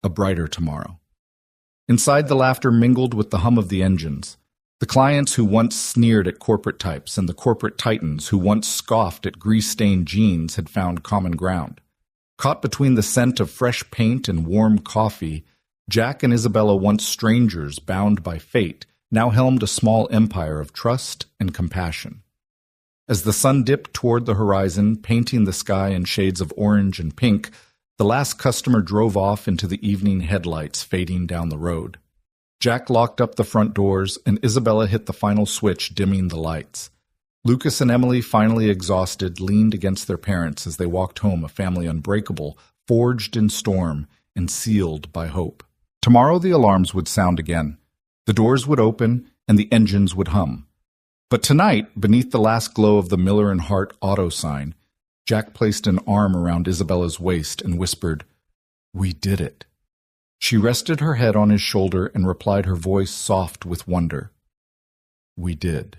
"A brighter tomorrow." Inside, the laughter mingled with the hum of the engines. The clients who once sneered at corporate types and the corporate titans who once scoffed at grease-stained jeans had found common ground. Caught between the scent of fresh paint and warm coffee, Jack and Isabella, once strangers bound by fate, now helmed a small empire of trust and compassion. As the sun dipped toward the horizon, painting the sky in shades of orange and pink, The last customer drove off into the evening headlights fading down the road. Jack locked up the front doors, and Isabella hit the final switch, dimming the lights. Lucas and Emily, finally exhausted, leaned against their parents as they walked home, a family unbreakable, forged in storm, and sealed by hope. Tomorrow the alarms would sound again. The doors would open, and the engines would hum. But tonight, beneath the last glow of the Miller and Hart auto sign, Jack placed an arm around Isabella's waist and whispered, "We did it." She rested her head on his shoulder and replied, her voice soft with wonder, "We did."